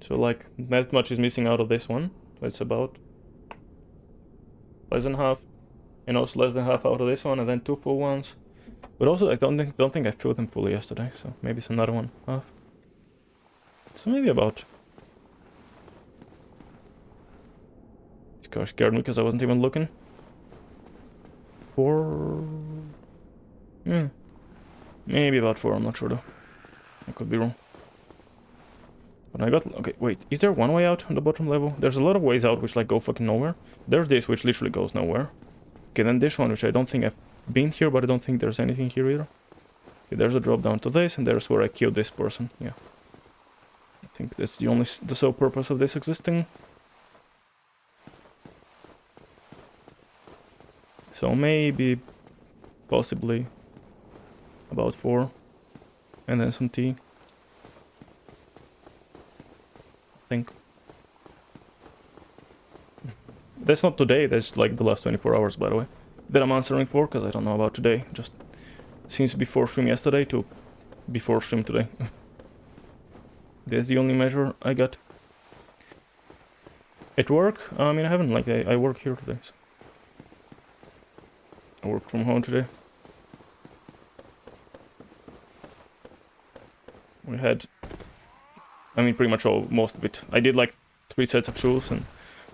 So like that much is missing out of this one. That's about less than half, and also less than half out of this one, and then 2 full ones. But also I don't think I filled them fully yesterday, so maybe it's another one half. So maybe about. This car scared me because I wasn't even looking. 4... Yeah. Maybe about 4, I'm not sure though. I could be wrong. But I got... Okay, wait. Is there one way out on the bottom level? There's a lot of ways out which like go fucking nowhere. There's this which literally goes nowhere. Okay, then this one which I don't think I've been here, but I don't think there's anything here either. Okay, there's a drop down to this, and there's where I killed this person. Yeah. I think that's the sole purpose of this existing. So maybe, possibly, about 4, and then some tea. I think. That's not today, that's like the last 24 hours, by the way, that I'm answering for, because I don't know about today. Just since before stream yesterday to before stream today. That's the only measure I got. At work, I mean, I haven't, like, I work here today, so. I work from home today. We had, I mean, pretty much most of it. I did like 3 sets of shoes, and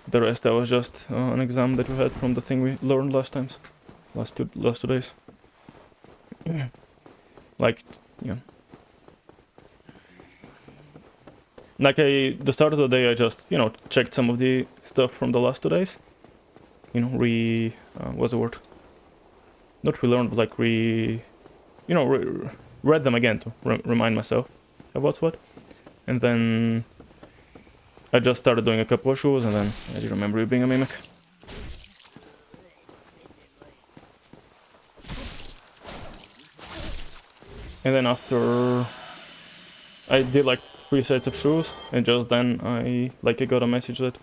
the rest that was just an exam that we had from the thing we learned last two days. Like, yeah. Like the start of the day, I just, you know, checked some of the stuff from the last 2 days. You know, what's the word? Not relearned, but like read them again to remind myself of what's what. And then I just started doing a couple of shows, and then I remember you being a mimic. And then after I did like 3 sets of shoes, and just then I got a message that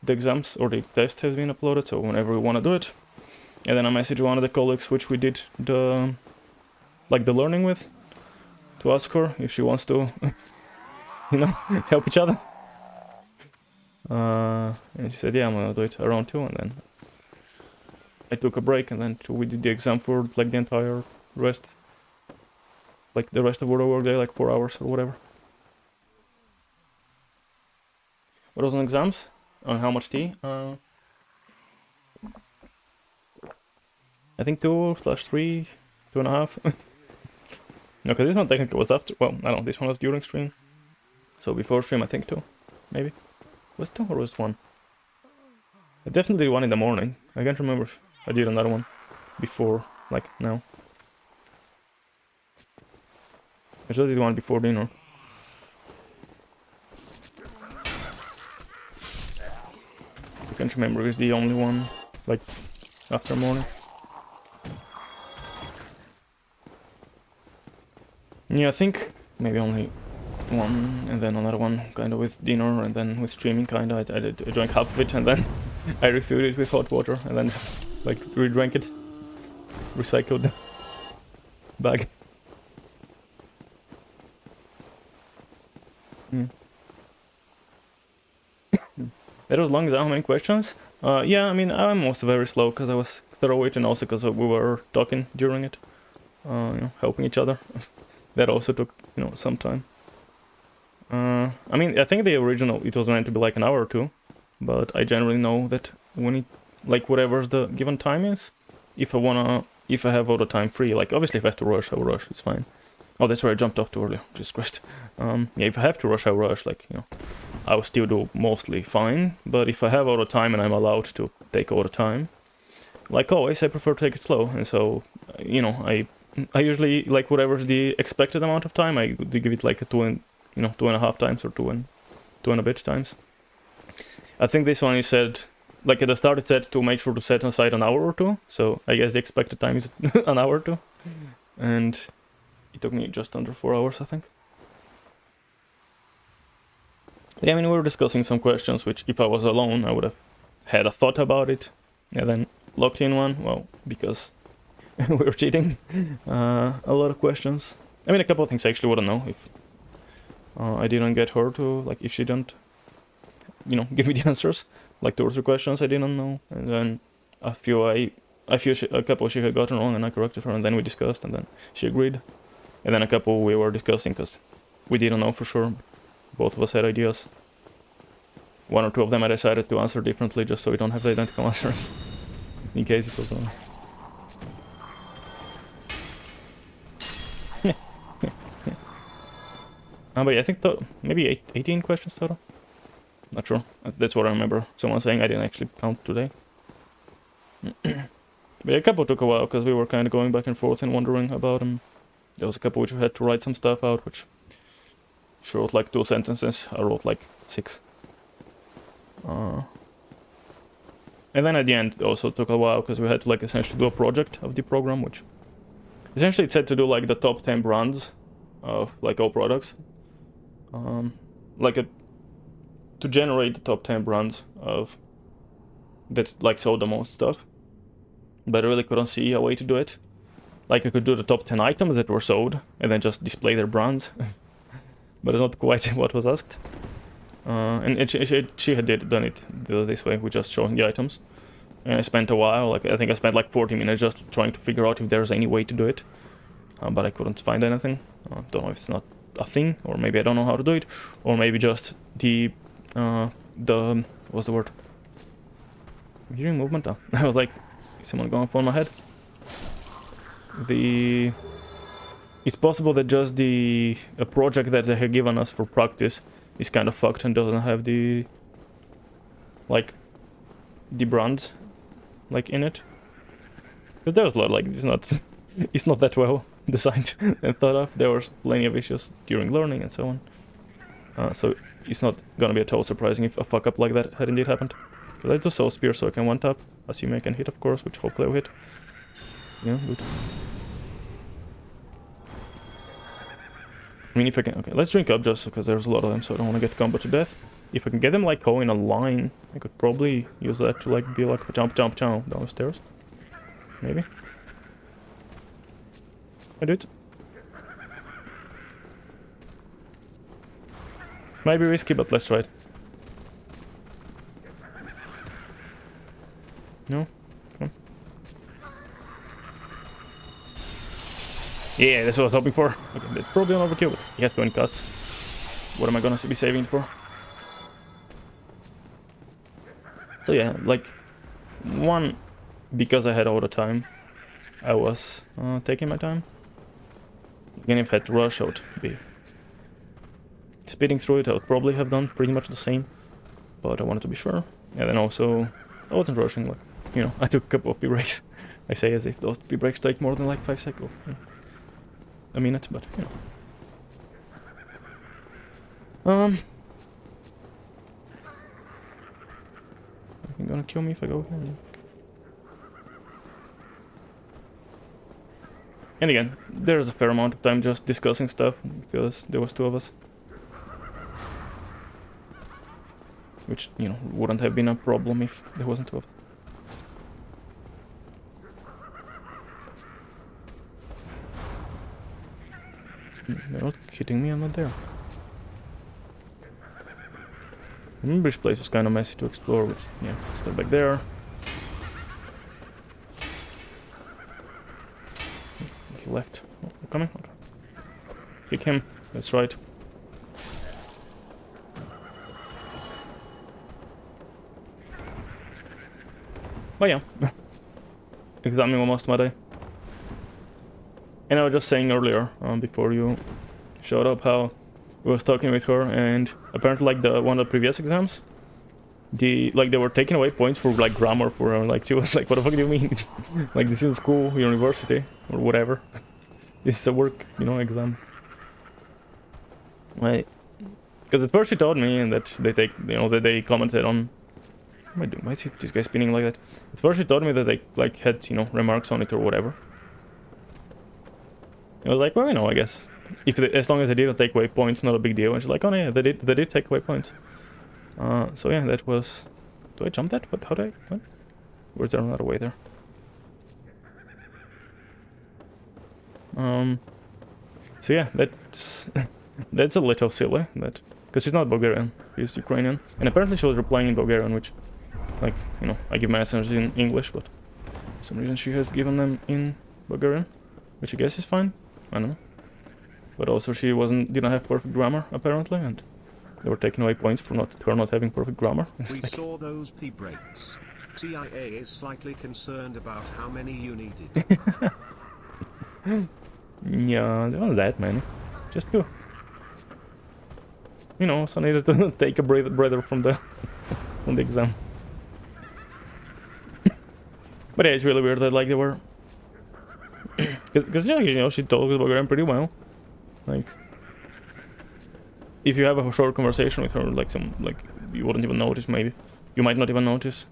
the exams or the test has been uploaded, so whenever we want to do it. And then I messaged one of the colleagues which we did the like the learning with, to ask her if she wants to, you know, help each other. And she said, yeah, I'm gonna do it around 2, and then I took a break, and then we did the exam for like the entire rest, like the rest of the work day, like 4 hours or whatever. What was on exams? On how much tea? I think 2/3, 2.5. No, because this one technically was after. Well, I don't know. This one was during stream, so before stream, I think 2, maybe. Was 2 or was it 1? I definitely did 1 in the morning. I can't remember if I did another one before, like now. I just did 1 before dinner. I can't remember if it's the only one, like, after morning. Yeah, I think maybe only 1, and then another one kind of with dinner, and then with streaming kind of. I drank half of it, and then I refilled it with hot water, and then like re-drank it. Recycled the bag. That was long as how many questions? Yeah, I mean, I'm also very slow because I was thorough it, and also because we were talking during it, you know, helping each other. That also took, you know, some time. I mean, I think the original, it was meant to be like an hour or 2, but I generally know that when it, like, whatever the given time is, if I have all the time free, like, obviously if I have to rush, I will rush, it's fine. Oh, that's where I jumped off too early, Jesus Christ. Yeah, if I have to rush, I will rush, like, you know, I will still do mostly fine, but if I have all the time and I'm allowed to take all the time, like always, I prefer to take it slow, and so, you know, I usually, like, whatever's the expected amount of time, I give it like a 2.5 times or 2 and a bit times. I think this one is said, like at the start it said to make sure to set aside an hour or 2, so I guess the expected time is an hour or 2, and it took me just under 4 hours, I think. Yeah, I mean, we were discussing some questions which, if I was alone, I would have had a thought about it, and then locked in one, well, because we were cheating. A lot of questions. I mean, a couple of things I actually wouldn't know if I didn't get her to, like, if she didn't, you know, give me the answers. Like 2 or 3 questions I didn't know, and then a couple she had gotten wrong, and I corrected her, and then we discussed, and then she agreed. And then a couple we were discussing because we didn't know for sure. Both of us had ideas. 1 or 2 of them I decided to answer differently, just so we don't have the identical answers, in case it was wrong. But yeah, I think maybe 18 questions total. Not sure. That's what I remember. Someone saying I didn't actually count today. But yeah, a couple took a while because we were kind of going back and forth and wondering about them. There was a couple which we had to write some stuff out, which she wrote like 2 sentences. I wrote like 6. And then at the end it also took a while because we had to like essentially do a project of the program, which essentially it said to do like the top 10 brands of like all products. To generate the top 10 brands of that like sold the most stuff, but I really couldn't see a way to do it. Like I could do the top 10 items that were sold and then just display their brands, but it's not quite what was asked. And she had done it this way, with just showing the items. And I spent a while, like I think I spent like 40 minutes just trying to figure out if there's any way to do it, but I couldn't find anything. Don't know if it's not a thing, or maybe I don't know how to do it, or maybe just the what's the word? I'm hearing movement. I was like, is someone going for my head? It's possible that just a project that they have given us for practice is kind of fucked and doesn't have the brands like in it. Because there's a lot, like it's not that well designed and thought of. There was plenty of issues during learning and so on. So it's not gonna be at all surprising if a fuck up like that had indeed happened. Because I do Soul Spear so I can one tap, assuming I can hit, of course, which hopefully I'll hit. Yeah, good. I mean, if I can... Okay, let's drink up just because there's a lot of them, so I don't want to get combo to death. If I can get them, like, going in a line, I could probably use that to, like, be like, jump down the stairs. Maybe. I do it. Might be risky, but let's try it. No? Come on. Yeah, that's what I was hoping for. Okay, that's probably an overkill, but he has 20 costs. What am I gonna be saving it for? So yeah, like, one, because I had all the time, I was taking my time. Again, if I had to rush, I would be speeding through it. I would probably have done pretty much the same, but I wanted to be sure. And then also, I wasn't rushing, like, you know, I took a couple of pee breaks. I say as if those pee breaks take more than like 5 seconds, you know, a minute, but, you know. You're gonna kill me if I go here. And again, there's a fair amount of time just discussing stuff, because there was 2 of us. Which, you know, wouldn't have been a problem if there wasn't 2 of us. You're not kidding me, I'm not there. This place was kind of messy to explore, which, yeah, still back there. He left. Oh, you're coming? Okay. Kick him, that's right. But yeah, examining most of my day. And I was just saying earlier, before you showed up, how I was talking with her, and apparently, like, one of the previous exams, they were taking away points for, like, grammar for her. Like, she was like, what the fuck do you mean? Like, this is school, university, or whatever. This is a work, you know, exam. Right. Because at first she told me that they take, you know, that they commented on... Why is this guy spinning like that? At first she told me that they, like, had, you know, remarks on it or whatever. I was like, well, you know, I guess if they, as long as they didn't take away points, not a big deal. And she's like, oh no, yeah, they did take away points. So yeah, that was. Do I jump that? What? How do I? What? Or is there another way there? So yeah, that's that's a little silly. That because she's not Bulgarian, she's Ukrainian, and apparently she was replying in Bulgarian, which, like, you know, I give my messages in English, but for some reason she has given them in Bulgarian, which I guess is fine. I don't know. But also she didn't have perfect grammar, apparently, and they were taking away points for her not having perfect grammar. We saw those pee breaks. CIA is slightly concerned about how many you needed. Yeah, there weren't that many. Just 2. You know, so I needed to take a breather from the from the exam. But yeah, it's really weird that, like, they were... Because, you know, she talks Bulgarian pretty well. Like, if you have a short conversation with her, like, you wouldn't even notice, maybe. You might not even notice.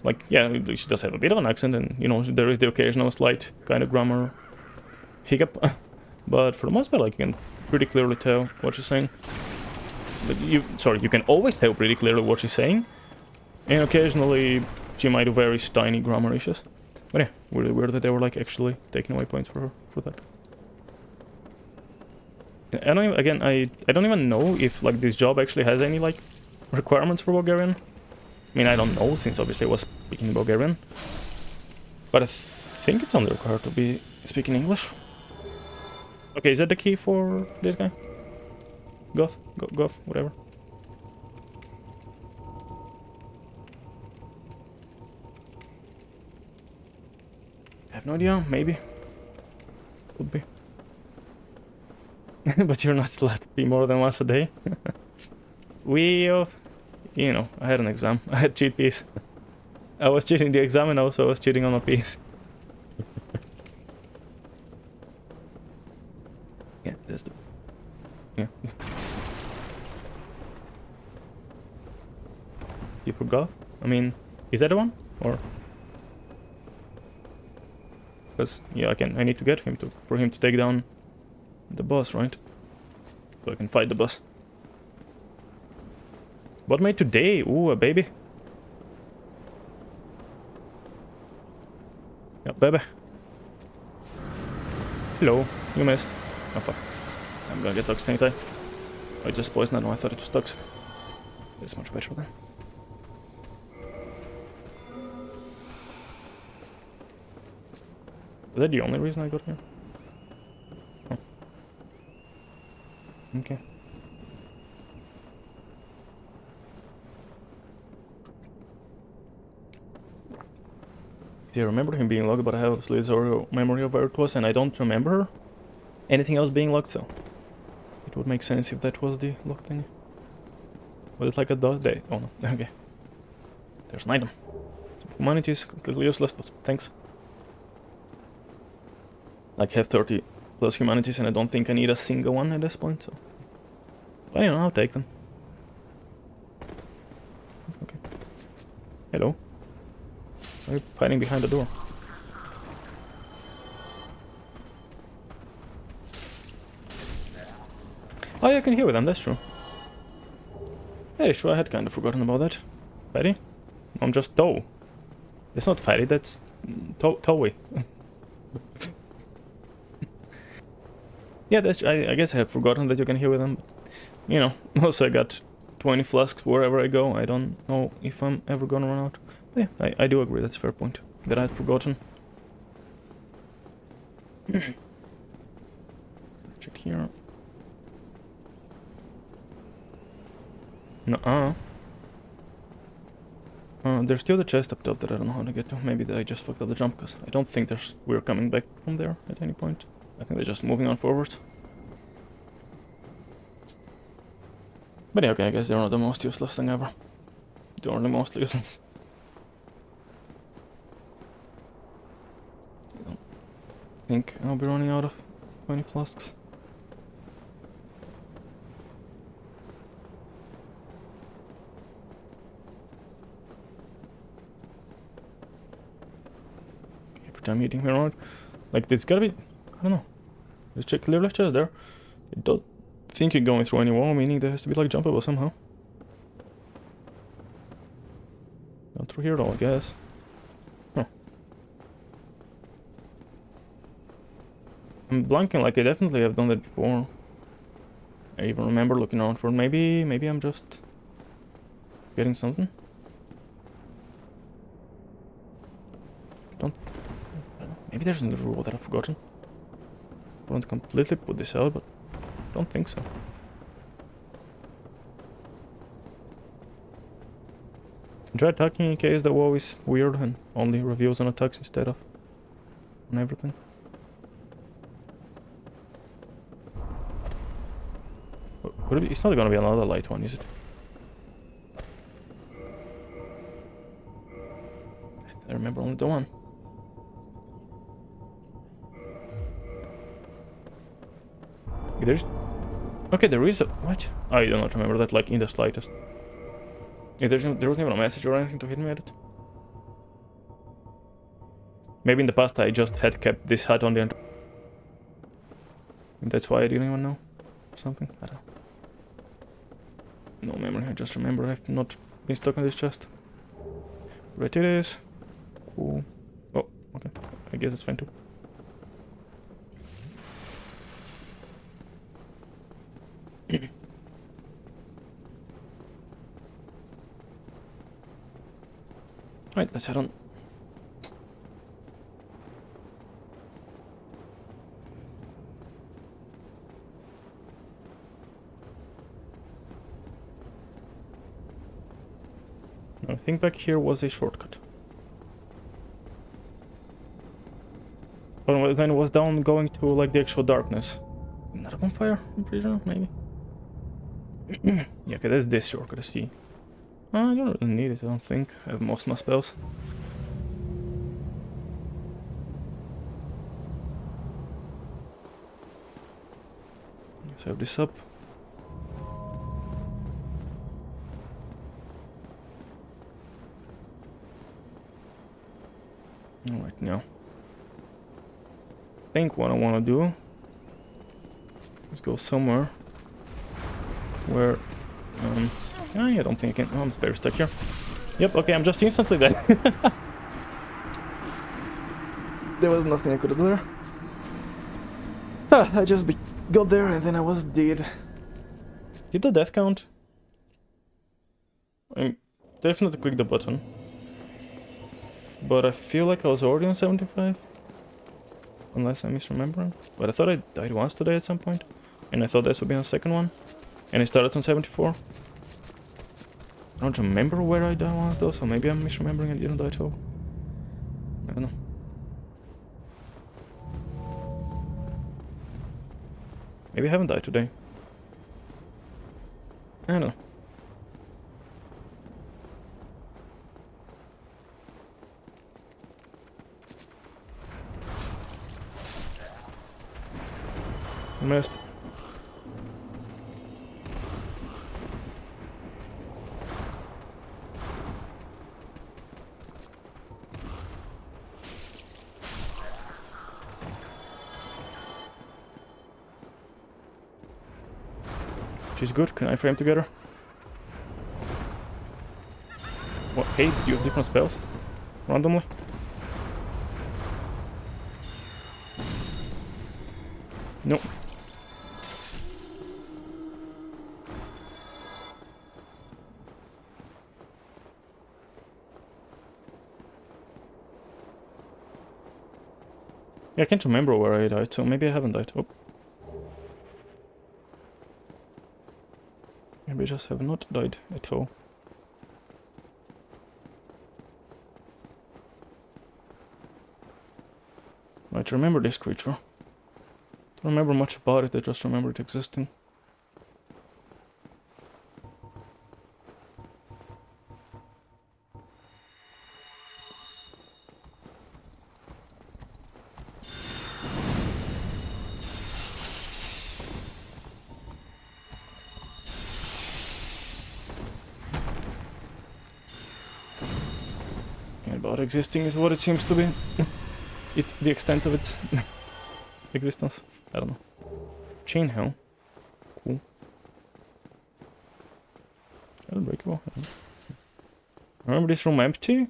Like, yeah, she does have a bit of an accent, and, you know, there is the occasional slight kind of grammar hiccup. But for the most part, like, you can pretty clearly tell what she's saying. But you can always tell pretty clearly what she's saying. And occasionally, she might have very tiny grammar issues. But yeah, really weird that they were, like, actually taking away points for her for that. I don't even, again, I don't even know if, like, this job actually has any, like, requirements for Bulgarian. I mean, I don't know, since obviously I was speaking Bulgarian. But I think it's only required to be speaking English. Okay, is that the key for this guy? Goth, whatever. I have no idea, maybe. Could be. But you're not allowed to pee more than once a day. You know, I had an exam. I had cheat pees. I was cheating the exam and also I was cheating on my pees. Yeah, there's the... Yeah. You forgot? I mean, is that the one? Or... Because, yeah, I need to get him for him to take down the boss, right? So I can fight the boss. What made today? Ooh, a baby. Yeah, baby. Hello, you missed. Oh fuck. I'm gonna get toxic anytime. I just poisoned. No, I thought it was toxic. It's much better then. Is that the only reason I got here? Oh. Okay. See, I remember him being locked, but I have absolutely zero memory of where it was, and I don't remember anything else being locked, so it would make sense if that was the lock thing. Was it like a dot day? Oh no, okay. There's an item. Some humanities, completely useless, but thanks. Like, have 30 plus humanities, and I don't think I need a single one at this point, so... But you know, I'll take them. Okay. Hello. Why are you hiding behind the door? Oh, yeah, I can hear with them, that's true. That is true, I had kind of forgotten about that. Fatty? I'm just Toe. It's not Fatty, that's... Toey. Yeah, that's... I guess I had forgotten that you can hear with them. But, you know, also I got 20 flasks wherever I go. I don't know if I'm ever gonna run out. But yeah, I do agree, that's a fair point. That I had forgotten. Check here. Nuh-uh. There's still the chest up top that I don't know how to get to. Maybe I just fucked up the jump, because I don't think we're coming back from there at any point. I think they're just moving on forwards. But yeah, okay, I guess they're not the most useless thing ever. They're only mostly useless. I don't think I'll be running out of 20 flasks. Every time hitting me around. Like, there's gotta be... I don't know. Let's check clear left chest there. I don't think you're going through any wall, meaning there has to be like jumpable somehow. Not through here though, I guess. Huh. I'm blanking, like I definitely have done that before. I even remember looking around for maybe I'm just getting something. Maybe there's another rule that I've forgotten. I won't completely put this out, but I don't think so. Try attacking in case the wall is weird and only reveals on attacks instead of on everything. Could it be? It's not gonna be another light one, is it? I remember only the one. There's... Okay, there is a... What? I do not remember that, like, in the slightest. Yeah, there wasn't even a message or anything to hit me at it. Maybe in the past I just had kept this hut on the end. That's why I didn't even know. Or something. I don't know. No memory, I just remember I've not been stuck on this chest. Right it is. Cool. Oh, okay. I guess it's fine too. Right, let's head on. I think back here was a shortcut. But then it was down going to like the actual darkness. Not a bonfire, I'm pretty sure, maybe. Yeah, okay, that's this shortcut, I see. I don't really need it, I don't think. I have most of my spells. Let's have this up. Alright, now. I think what I want to do is go somewhere where... I don't think I can... Oh, I'm very stuck here. Yep, okay, I'm just instantly dead. There was nothing I could do there. I just got there and then I was dead. Did the death count? I definitely clicked the button. But I feel like I was already on 75. Unless I'm misremembering. But I thought I died once today at some point. And I thought this would be on the second one. And I started on 74. I don't remember where I died once though, so maybe I'm misremembering and didn't die at all. I don't know. Maybe I haven't died today. I don't know. I missed. She's good. Can I frame together? What? Hey, do you have different spells? Randomly? Nope. Yeah, I can't remember where I died, so maybe I haven't died. Oh. Maybe I just have not died at all. Right, remember this creature. Don't remember much about it, I just remember it existing. Yeah, about existing is what it seems to be. It's the extent of its existence. I don't know. Chain hell. Cool. Unbreakable. Remember this room empty?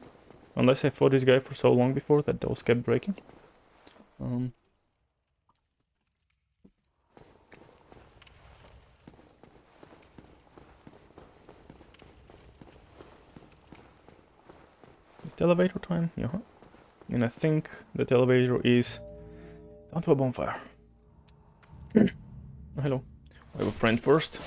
Unless I fought this guy for so long before that those kept breaking. Is the elevator time? Yeah. And I think that elevator is down to a bonfire. Oh, hello. I have a friend first.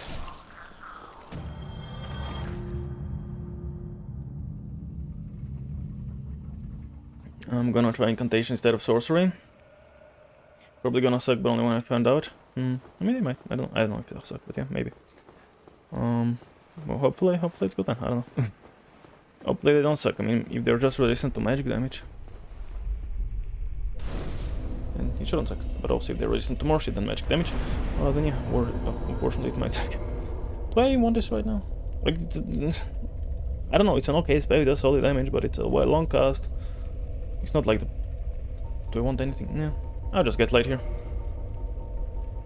I'm gonna try incantation instead of sorcery. Probably gonna suck, but only when I find out. I mean, they might. I don't know if it'll suck, but yeah, maybe. Well, hopefully it's good then. I don't know. Hopefully they don't suck. I mean, if they're just resistant to magic damage, then it shouldn't suck. But also, if they're resistant to more shit than magic damage, then yeah, or unfortunately it might suck. Do I want this right now? Like, I don't know. It's an okay spell. It does solid damage, but it's a long cast. It's not like the... Do I want anything? Yeah. I'll just get light here.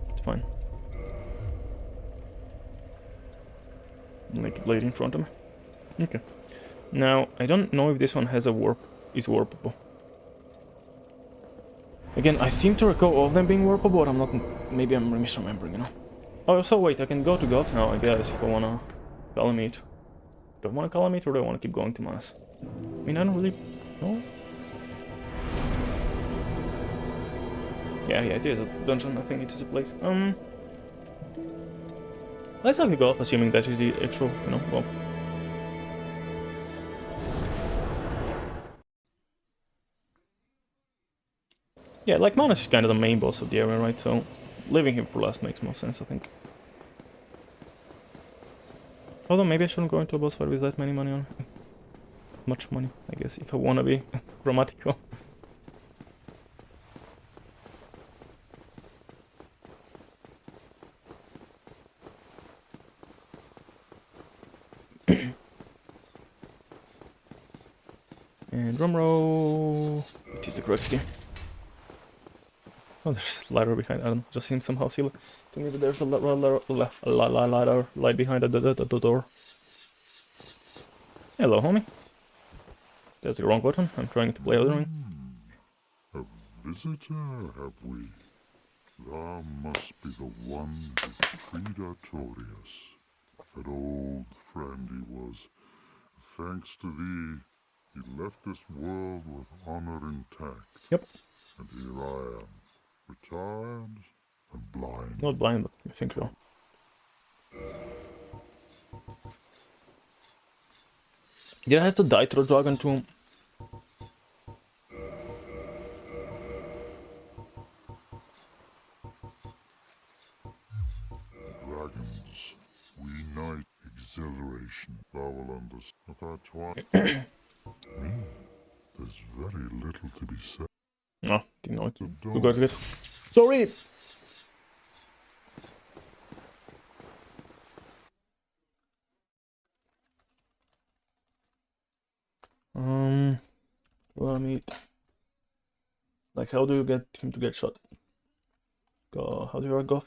It's fine. Make it light in front of me. Okay. Now, I don't know if this one has a warp... is warpable. Again, I seem to recall all of them being warpable, but I'm not... Maybe I'm misremembering, you know? Oh, so wait, I can go to God now, I guess, if I wanna... Calamite. Do I wanna Calamite or do I wanna keep going to Mass? I mean, I don't really... know. Yeah, it is a dungeon, I think it is a place. Let's have you go off, assuming that is the actual, you know, well... Yeah, like Manus is kind of the main boss of the area, right? So leaving him for last makes more sense, I think. Although maybe I shouldn't go into a boss fight with that many money on. Much money, I guess, if I wanna be grammatical. And drumroll. It is the correct key. Oh, there's a ladder behind. I don't know. Just seems somehow silly to me that there's a ladder light behind the door. Hello, homie. That's the wrong button. I'm trying to play Elden Ring. A visitor, have we? Thou must be the one who freed Artorias. That old friend he was. Thanks to thee, he left this world with honor intact. Yep. And here I am, retired and blind. Not blind, but I think so. Did I have to die to the dragon too? Dragons, we night exhilaration. Thou will understand. At that twilight, there's very little to be said. No, didn't know it. So You guys get. Sorry! Well, I mean, like, how do you get him to get shot? Go, how do you go?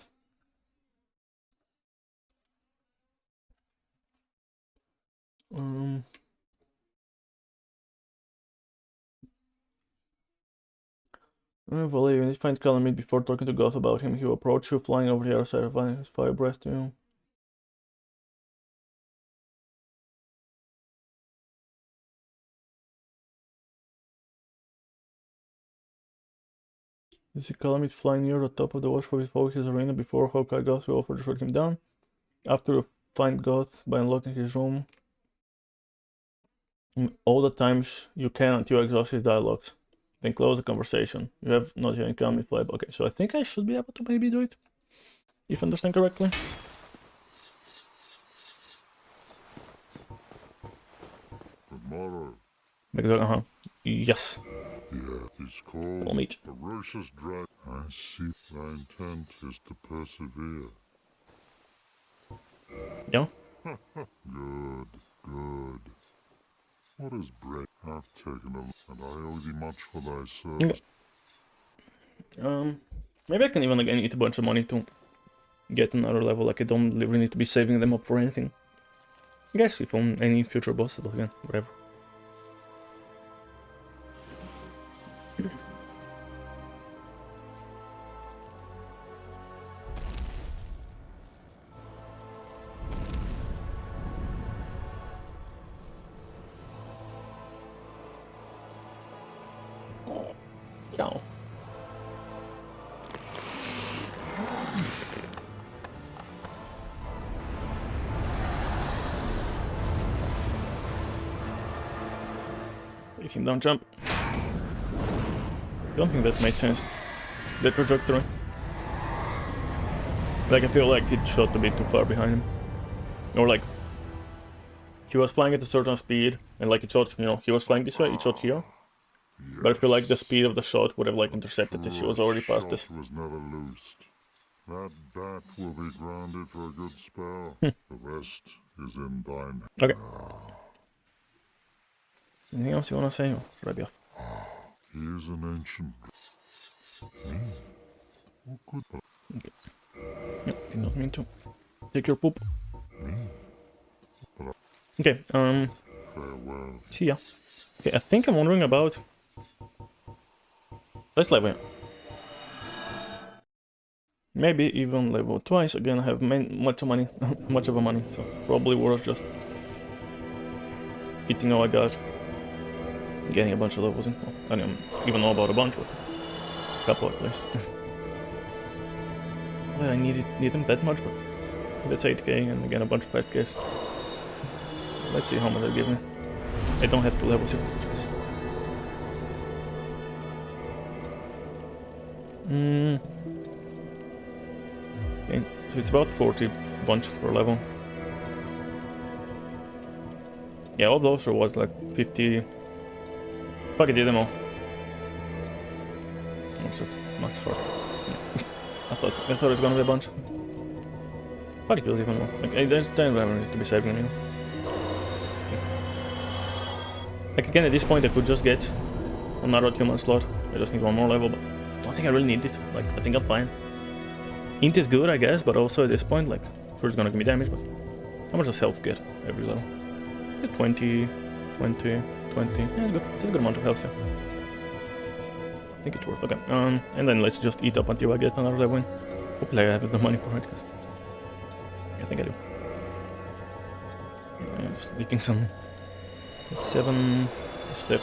Well, even if you find Kiln before talking to Goth about him, he will approach you flying over the other side of his fire breath to you. You see Calamity flying near the top of the watch for his focus arena before Hawkeye Goth will offer to shoot him down. After you find Goth by unlocking his room, all the times you can until you exhaust his dialogues. Then close the conversation. You have not yet Calamity fly. Okay, so I think I should be able to maybe do it. If I understand correctly. Tomorrow. Because, yes. Yeah, he's called We'll meet. Ferocious Dragon. I see thy intent is to persevere. Yeah. Good, good. What is bread? I've taken a and I owe thee much for thy service. Maybe I can even again eat a bunch of money to get another level. Like I don't really need to be saving them up for anything. I guess if on any future bosses, but again, whatever. Ciao. If him don't jump. Don't think that made sense. The trajectory. Like I feel like it shot a bit too far behind him. Or like he was flying at a certain speed and like it shot, you know, he was flying this way, it shot here. But I feel like the speed of the shot would have like intercepted this. He was already past this. Was never loosed. That bat will be grounded for a good spell. The rest is in thine. Okay. Anything else you wanna say? Or should I be off? He is an ancient. Oh, good. Okay. No, did not mean to. Take your poop. Okay, Farewell. see ya. Okay, I think I'm wondering about... Let's level. Maybe even level twice. Again, I have much money, much of a money, so probably worth just eating all I got, getting a bunch of levels in. Well, I don't even know about a bunch, but a couple at least. Well, I need them that much, but that's 8k and again a bunch of pet cases. Let's see how much they give me. I don't have 2 levels yet. Okay, so it's about 40 bunch per level. Yeah, all those are what, like 50... Fuck, I did them all. What's it? That's hard. I thought it was gonna be a bunch. Fuck, it was even more. Like, there's 10 levels to be saving, you know. Like again, at this point I could just get another human slot. I just need one more level, but I don't think I really need it. Like, I think I'm fine. Int is good, I guess, but also at this point, like, sure it's gonna give me damage, but how much does health get every level? 20, 20, 20. Yeah, it's good. It's a good amount of health, yeah. I think it's worth. Okay, and then let's just eat up until I get another level in. Hopefully I have the money for it, because I think I do. Yeah, just leaking some. It's 7. Step.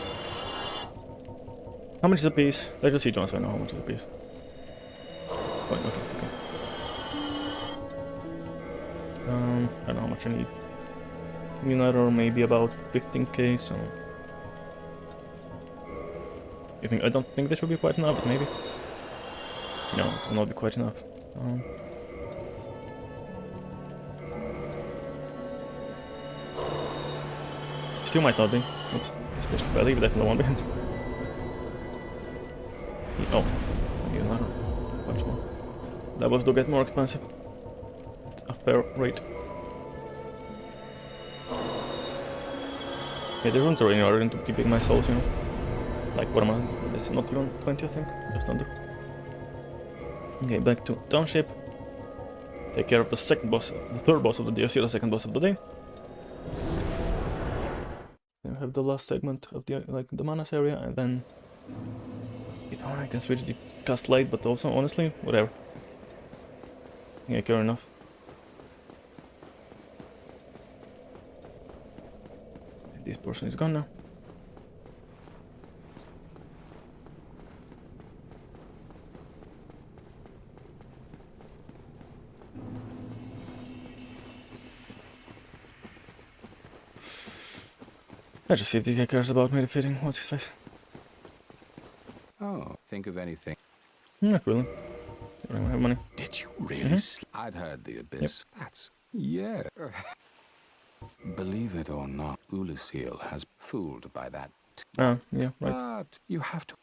How much is a piece? Let's just see, John, so I know how much is a piece. Fine, okay. I don't know how much I need. Another maybe about 15k, so... I don't think this will be quite enough, but maybe. No, it will not be quite enough. Still might not be. Oops. Especially if I leave it, definitely won't be. Oh, I need another bunch more. Levels do get more expensive. A fair rate. Yeah, the runes are in order to keeping my souls, you know. Like, what am I? This is not even 20, I think. Just under. Okay, back to township. Take care of the second boss, the third boss of the day, the second boss of the day. Then we have the last segment of the, like, the Manas area, and then... You know, I can switch the cast light, but also, honestly, whatever. Yeah, care enough. This portion is gone now. Let's just see if this guy cares about meditating. What's his face? Oh, think of anything. Not really. I don't have money. Did you really? I'd heard the abyss. Yep. That's... yeah. Believe it or not, Oolacile has fooled by that. Ah, yeah, right. But you have to...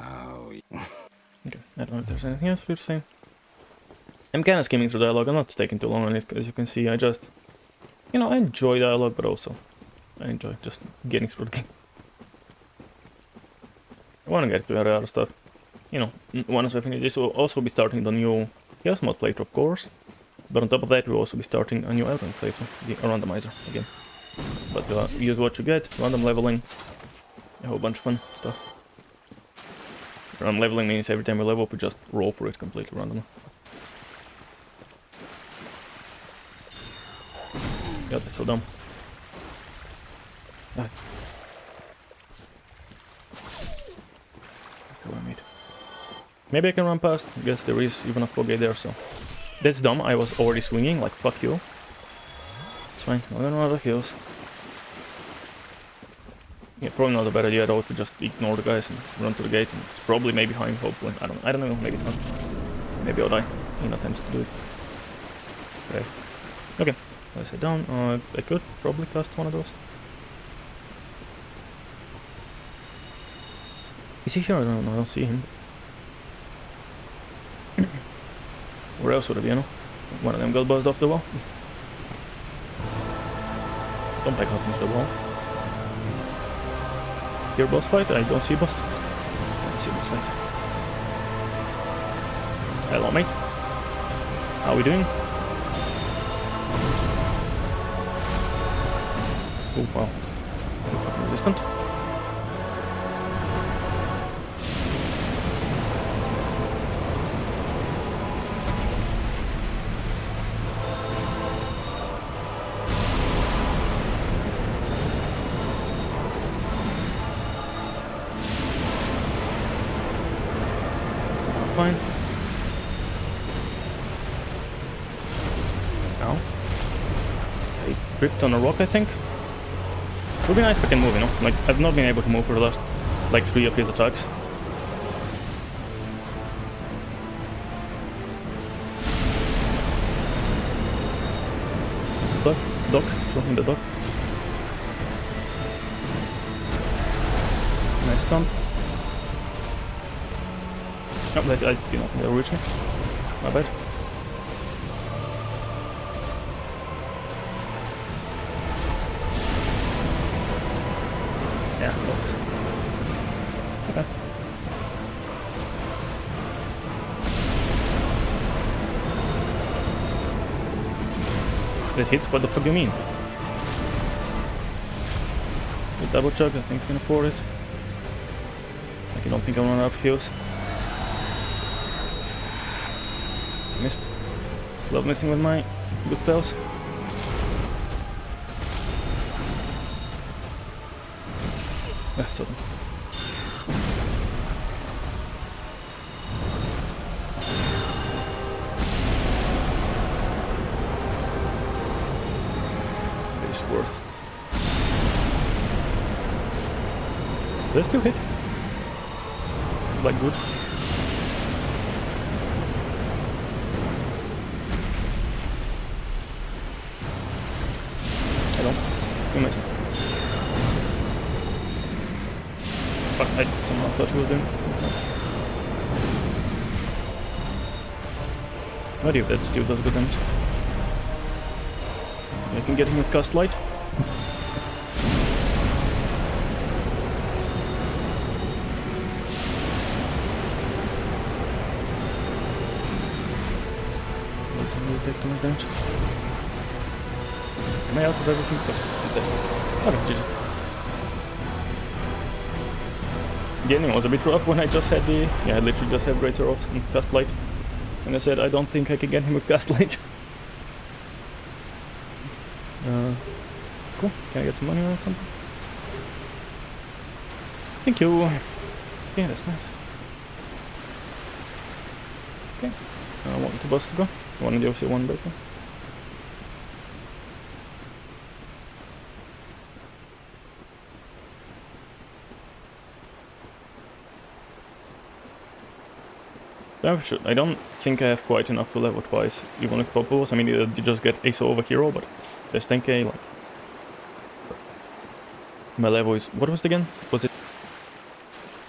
Oh, yeah. Okay, I don't know if there's anything else for you to say. I'm kind of skimming through dialogue. I'm not taking too long on it, as you can see. I just... You know, I enjoy dialogue, but also... I enjoy just getting through the game. I want to get to other stuff. You know, one of the things is we'll also be starting the new Chaos Mod playthrough, of course. But on top of that, we'll also be starting a new Elven playthrough, the randomizer again. But use what you get, random leveling, a whole bunch of fun stuff. Random leveling means every time we level up, we just roll for it completely randomly. God, that's so dumb. Ah. Maybe I can run past. I guess there is even a foggy there, so... That's dumb, I was already swinging, like, fuck you. It's fine, I'm gonna run out of heals. Yeah, probably not a bad idea though to just ignore the guys and run to the gate. And it's probably maybe behind, hopefully. I don't know, maybe it's not. Maybe I'll die in attempts to do it. Okay. Okay, I sit down. I could probably cast one of those. Is he here? I don't see him. Where else would it be, you know? One of them got buzzed off the wall. Don't back off into the wall. Here, boss fight? I don't see boss. I see boss fight. Hello, mate. How we doing? Oh, wow. You're fucking resistant. Fine. Now. I gripped on a rock, I think. It would be nice if I can move, you know? Like, I've not been able to move for the last, like, 3 of his attacks. Doc, show him the doc. Nice stomp. No, that I did not reach me. My bad. Yeah, works. Okay. That hits? What the fuck do you mean? The double chug, I think I can afford it. Like, I don't think I'm running out of heals. Missed. Love messing with my good spells. So it's worth. Does it still hit? Like good. I don't. You missed. Fuck, I somehow thought he was doing. What if that still does good damage? I can get him with Cast Light. Doesn't really take too much damage. Am I out of everything? He's dead. Okay, GG. Gaming was a bit rough when I just had the... Yeah, I literally just had Greater Ops and Cast Light. And I said I don't think I can get him with Cast Light. Cool. Can I get some money or something? Thank you. Yeah, that's nice. Okay. I want the boss to go. I want the OC one basically. I don't think I have quite enough to level twice, even with Populous. I mean, you just get ASO over Hero, but there's 10k, like... My level is... What was it again? Was it...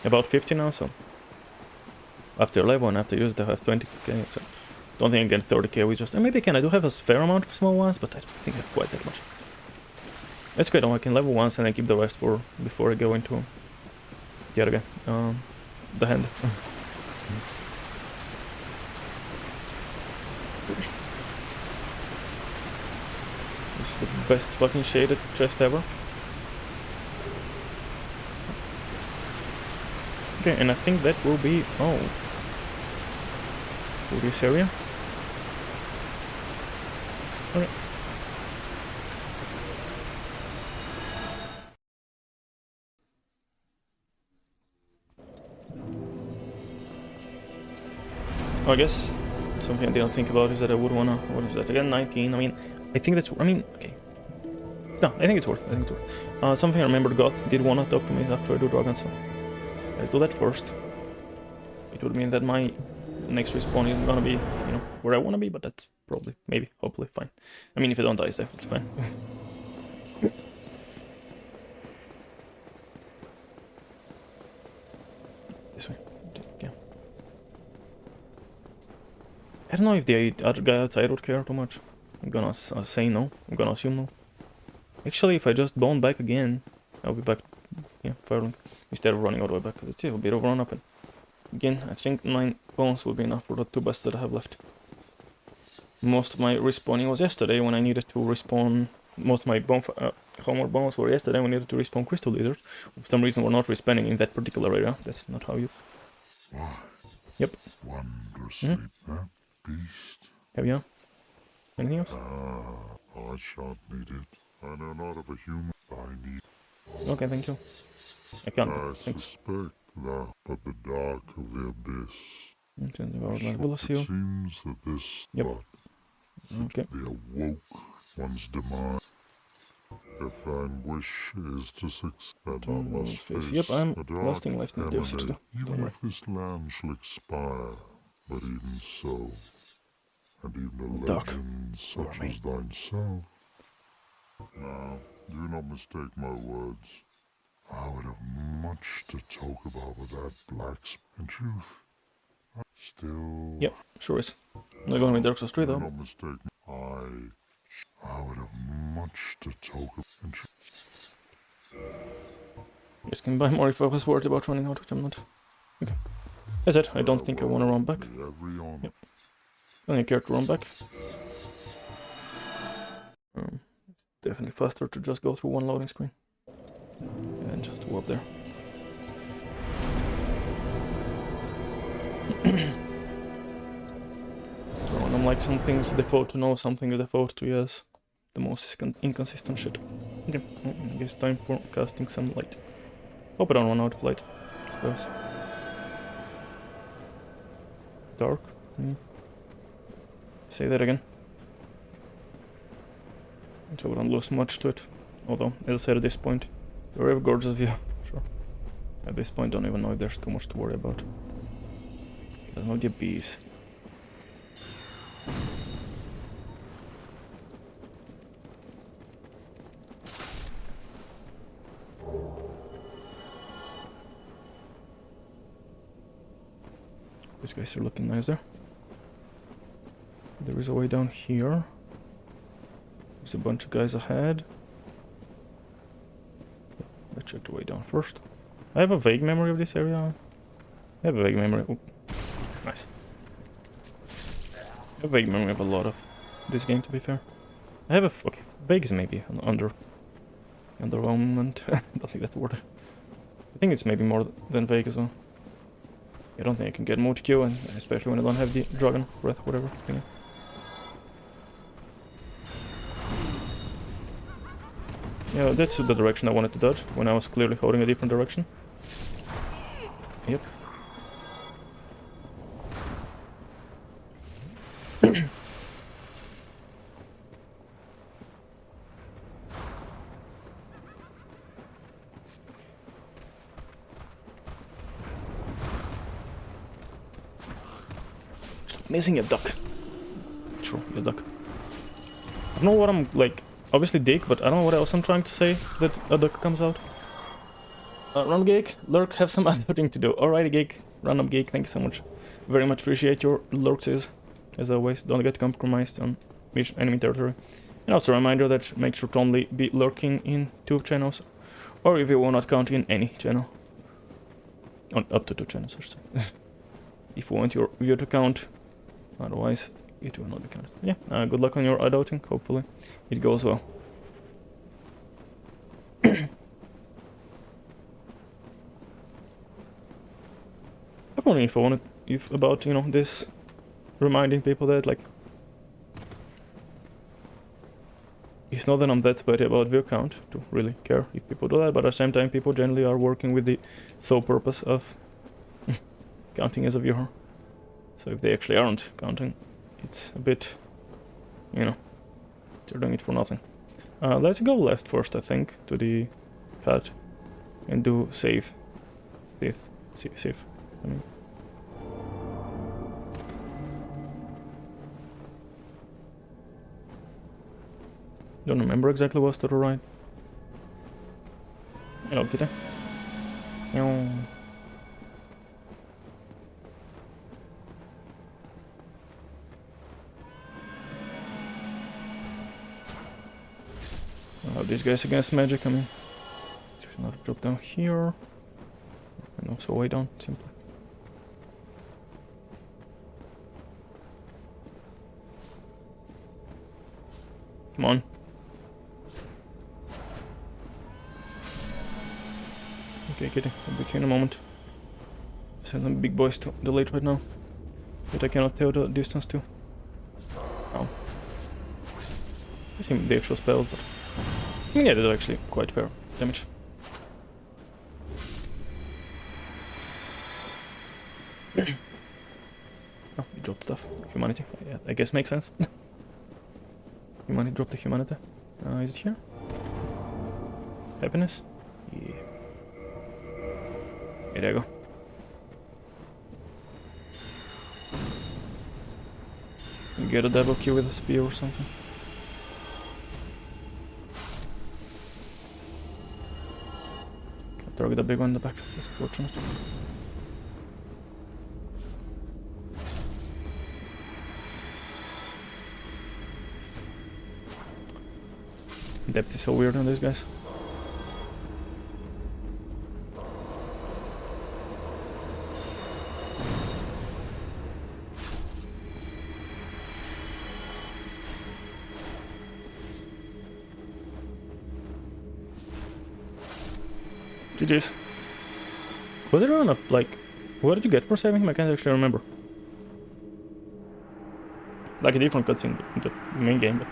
About 50 now, so... After level and after use it, I have 20k, so... Don't think I get 30k with just... maybe I can, I do have a fair amount of small ones, but I don't think I have quite that much. That's good, I can level once and then keep the rest for... before I go into... the other guy. The hand. It's the best fucking shaded chest ever. Okay, and I think that will be... oh. For this area. Okay. Oh, I guess something I didn't think about is that I would wanna... what is that again? 19, I mean... I think that's... I mean, okay. No, I think it's worth it. Something I remembered God did wanna talk to me after I do Dragon, so... I'll do that first. It would mean that my next respawn isn't gonna be, you know, where I wanna be, but that's probably, maybe, hopefully, fine. I mean, if I don't die, it's definitely fine. This way. Yeah. I don't know if the other guy outside would care too much. I'm gonna say no. I'm gonna assume no. Actually, if I just bone back again, I'll be back, yeah, firing. Instead of running all the way back, because it's a bit of a run up. And again, I think 9 bones will be enough for the 2 bests that I have left. Most of my respawning was yesterday when I needed to respawn. Most of my homework bones were yesterday when I needed to respawn Crystal Lizards. For some reason, we're not respawning in that particular area. That's not how you. Why? Yep. Wondrously, that beast. Have you? Anything else? I shan't need it. I know not of a human. I need. Okay, thank you. I can't. I Thanks. suspect that, but the dark of the abyss. Oolacile. It seems that this Yep. spot Okay. be awoke one's demise. If thine wish is to succeed, that I must face Yep, I'm a dark last thing left in the DLC to do. enemy. Don't Even worry. if this land shall expire, but even so, and even a Dark. legend such as thyself. Now, do not mistake my words. I would have much to talk about with that blacksmith. In truth, still... Yep, sure is. Not going with Dark Souls 3 Do though. not mistake me. I would have much to talk about. In truth. Yes, can buy more if I was worried about running out, which I'm not. Okay. That's it, I don't think I want to run back. Every honor. Yep. I don't care to run back. Definitely faster to just go through one loading screen. And just warp there. So unlike some things default to no, something is default to yes. The most inconsistent shit. Okay, well, I guess time for casting some light. Hope I don't run out of light, I suppose. Dark? Say that again. So we don't lose much to it. Although, as I said, at this point, very gorgeous view, sure. At this point, don't even know if there's too much to worry about. There's no bees. These guys are looking nice there. There is a way down here. There's a bunch of guys ahead. Let's check the way down first. I have a vague memory of this area. I have a vague memory. Ooh. Nice. I have a vague memory of a lot of this game, to be fair. I have a... okay, vague is maybe an underwhelmment. I don't think that's the word. I think it's maybe more than vague as well. I don't think I can get multi-kill, and especially when I don't have the dragon breath, whatever. Thingy. Yeah, that's the direction I wanted to dodge, when I was clearly holding a different direction. Yep. Missing a duck. True, a duck. I don't know what I'm like. Obviously dig, but I don't know what else I'm trying to say that a duck comes out. Random Geek, Lurk, have some other thing to do. Alrighty, Geek. Random Geek, thank you so much. Very much appreciate your lurks, as always. Don't get compromised on enemy territory. And also a reminder that make sure to only be lurking in 2 channels, or if you will not count in any channel. On up to 2 channels, I should say. If you want your view to count. Otherwise, it will not be counted. Yeah, good luck on your adulting. Hopefully, it goes well. I'm wondering if I wanted, about, you know, this, reminding people that, like, it's not that I'm that sweaty about view count to really care if people do that, but at the same time, people generally are working with the sole purpose of counting as a viewer. So if they actually aren't counting, it's a bit, you know, they're doing it for nothing. Let's go left first, I think, to the cut and do save. Save. I mean. Don't remember exactly what's to the right. Hello, kitty. No. These guys against magic, I mean. There's another drop down here. And also way down, simply. Come on. Okay, kitty, I'll be here in a moment. Send them big boys to the late right now. But I cannot tell the distance to. Oh. I think they actual spells, but... I mean, yeah, they do actually quite fair damage. Oh, you dropped stuff. Humanity. Yeah, I guess makes sense. Humanity dropped the humanity. Is it here? Happiness? Yeah. Yeah, there you go. You get a double kill with a spear or something. Can't target a big one in the back. That's unfortunate. Depth is so weird on these guys. GG's. Was it on a, like, what did you get for saving him? I can't actually remember. Like a different cutscene in the main game, but...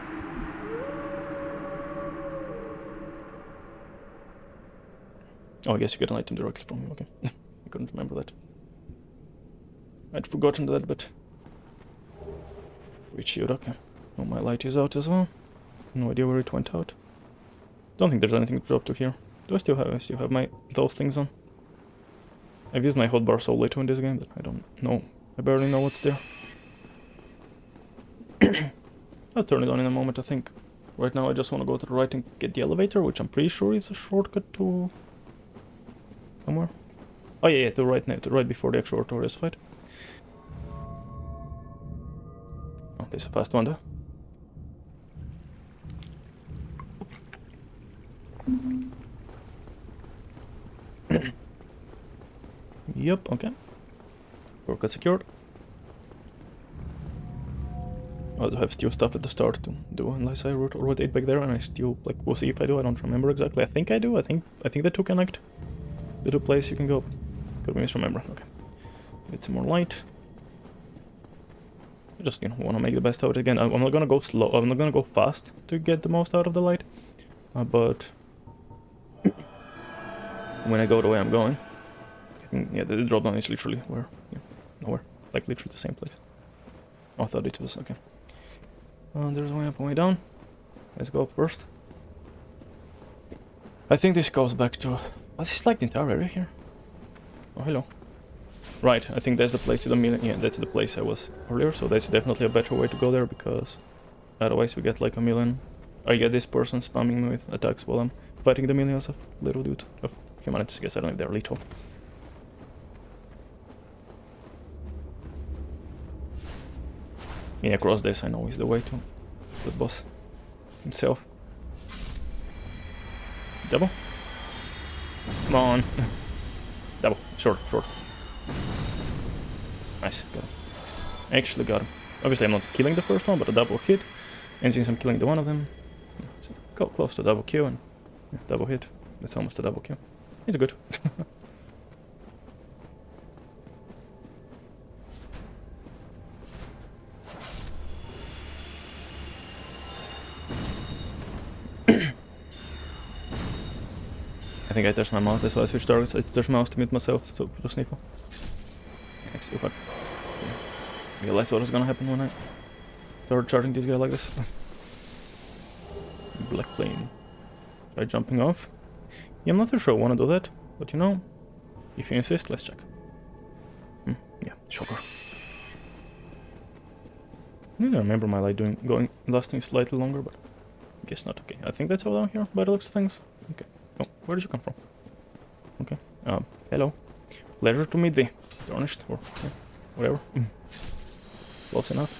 Oh, I guess you get an item directly from him. Okay. I couldn't remember that. I'd forgotten that, but... Reach shield, okay. Oh, my light is out as well. No idea where it went out. Don't think there's anything to drop to here. Do I still have my those things on? I've used my hotbar so little in this game that I don't know. I barely know what's there. I'll turn it on in a moment, I think. Right now I just want to go to the right and get the elevator, which I'm pretty sure is a shortcut to... somewhere. Oh yeah, to the right before the actual Artorias fight. Oh, this is a fast one though. Yep, okay. Shortcut secured. I do have still stuff at the start to do, unless I rotate back there, and I still, like, we'll see if I do, I don't remember exactly. I think I do, I think they two connect. The two places you can go. Could be misremember, okay. Get some more light. I just, want to make the best out of it again. I'm not gonna go slow, I'm not gonna go fast to get the most out of the light. But... when I go the way I'm going... yeah, the drop down is literally where... yeah, nowhere. Like, literally the same place. Oh, I thought it was, okay. There's a way up and way down. Let's go up first. I think this goes back to... was this like the entire area here? Oh, hello. Right, I think that's the place with a million... yeah, that's the place I was earlier, so that's definitely a better way to go there, because... otherwise we get like a million... I get this person spamming me with attacks while I'm fighting the millions of little dudes. Of humanities, I guess, I don't know if they're little. Yeah, across this I know is the way to the boss himself. Double? Come on. Double. Short. Nice, got him. Actually got him. Obviously I'm not killing the first one, but a double hit. And since I'm killing the one of them, so go close to double kill and double hit. That's almost a double kill. It's good. I think I touched my mouse, that's why I switched targets. I touched my mouse to mute myself, so for the sniffle. Next, if I realized what was gonna happen when I started charging this guy like this. Black flame. By jumping off. Yeah, I'm not too sure I wanna do that, but if you insist, let's check. Yeah, shocker. I don't remember my light lasting slightly longer, but I guess not. Okay, I think that's all down here by the looks of things. Okay. Oh, where did you come from? Okay. Hello. Pleasure to meet thee. Tarnished, or yeah, whatever. Close enough.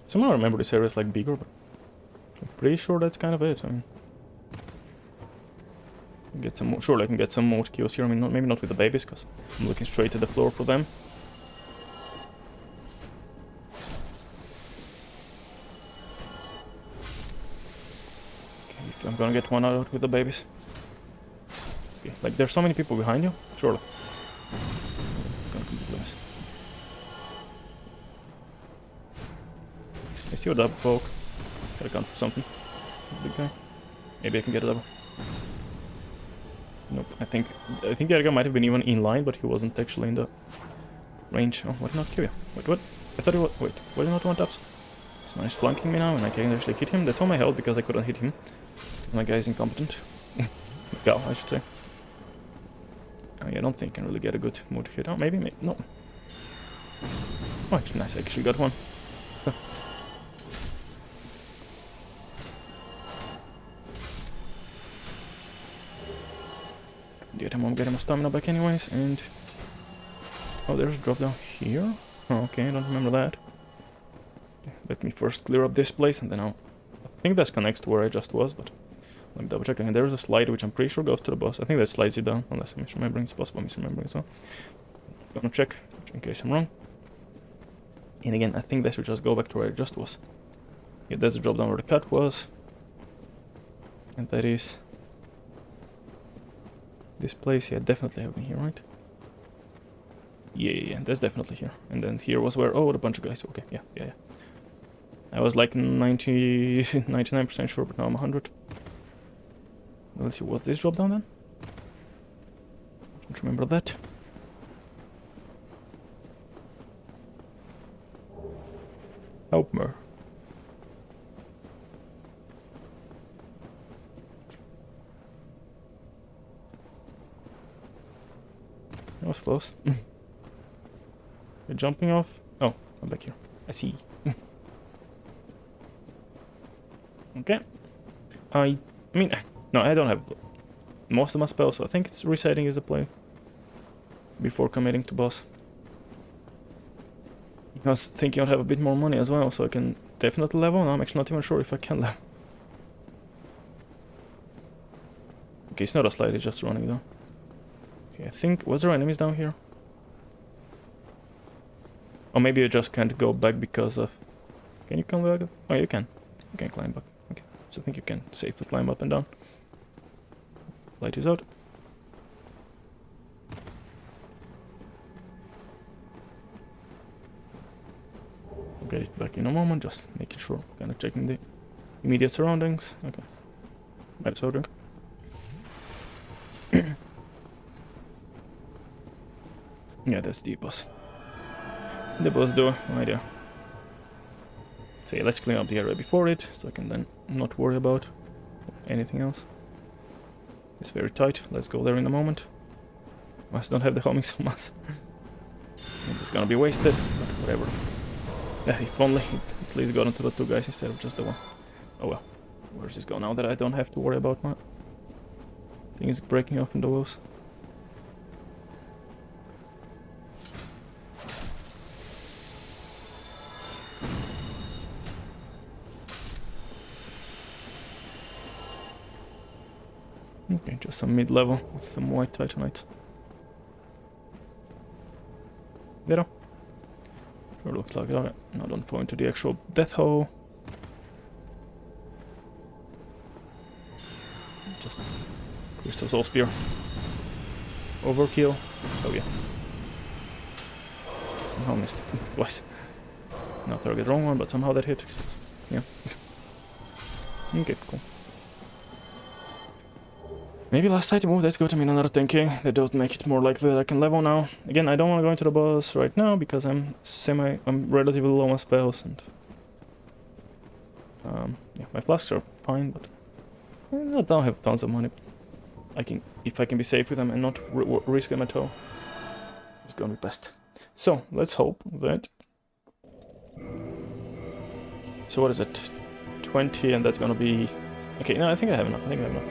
Somehow I remember this area is like bigger, but I'm pretty sure that's kind of it. I mean, get some more. Surely I can get some more kills here. I mean, maybe not with the babies, because I'm looking straight at the floor for them. Okay, I'm gonna get one out with the babies. Okay, like there's so many people behind you. Surely. Gonna completely miss. I see a double poke. Gotta count for something. Big guy. Maybe I can get a double. Nope, I think the other guy might have been even in line, but he wasn't actually in the range. Oh, why did not kill you? Wait, what? I thought he was... wait, why did not one taps? This man is flanking me now, and I can't actually hit him. That's all my health, because I couldn't hit him. My guy is incompetent. Gal, I should say. I don't think I can really get a good mood hit. Oh, maybe, no. Oh, actually, nice, I actually got one. Get him, won't get him a stamina back anyways, and... oh, there's a drop down here? Oh, okay, I don't remember that. Let me first clear up this place, and then I think that connects to where I just was, but... let me double check. And there's a slide, which I'm pretty sure goes to the boss. I think that slides you down, unless I'm misremembering. It's possible I'm misremembering, so... I'm gonna check, in case I'm wrong. And again, I think that should just go back to where I just was. Yeah, that's the drop down where the cut was. And that is... This place, yeah, definitely have been here, right? Yeah, that's definitely here. And then here was where, oh, a bunch of guys. Okay, yeah. I was like 99% sure, but now I'm 100. Let's see, what's this drop down then? Don't remember that. Help me. That was close. You're jumping off? Oh, come back here. I see. Okay. I mean, no, I don't have most of my spells, so I think it's resetting is the play before committing to boss. I was thinking I'd have a bit more money as well, so I can definitely level, and I'm actually not even sure if I can level. Okay, it's not a slide, it's just running though. Okay, I think, was there enemies down here? Or maybe you just can't go back because of... Can you come back? Oh, you can. You can climb back. Okay, so I think you can safely climb up and down. Light is out. I'll get it back in a moment, just making sure. Kind of checking the immediate surroundings. Okay. Might as well drink. Yeah, that's the boss. The boss door, no idea. So yeah, let's clean up the area before it, so I can then not worry about anything else. It's very tight, let's go there in a moment. I don't have the homing so much. It's gonna be wasted, but whatever. Yeah, if only it at least got into the two guys instead of just the one. Oh well, where's this go now that I don't have to worry about my things breaking off in the walls? Okay, just some mid-level with some white titanites. There. Sure looks like that. Now don't point to the actual death hole. Just Crystal Soul Spear. Overkill. Oh yeah. Somehow missed twice. Not target wrong one, but somehow that hit. Yeah. Okay, cool. Maybe last item. Oh, that's good. I mean, another 10k. That does make it more likely that I can level now. Again, I don't want to go into the boss right now because I'm relatively low on spells and yeah, my flasks are fine, but I don't have tons of money. I can, if I can be safe with them and not risk them at all, it's gonna be best. So let's hope that. So what is it? 20, and that's gonna be okay. No, I think I have enough. I think I have enough.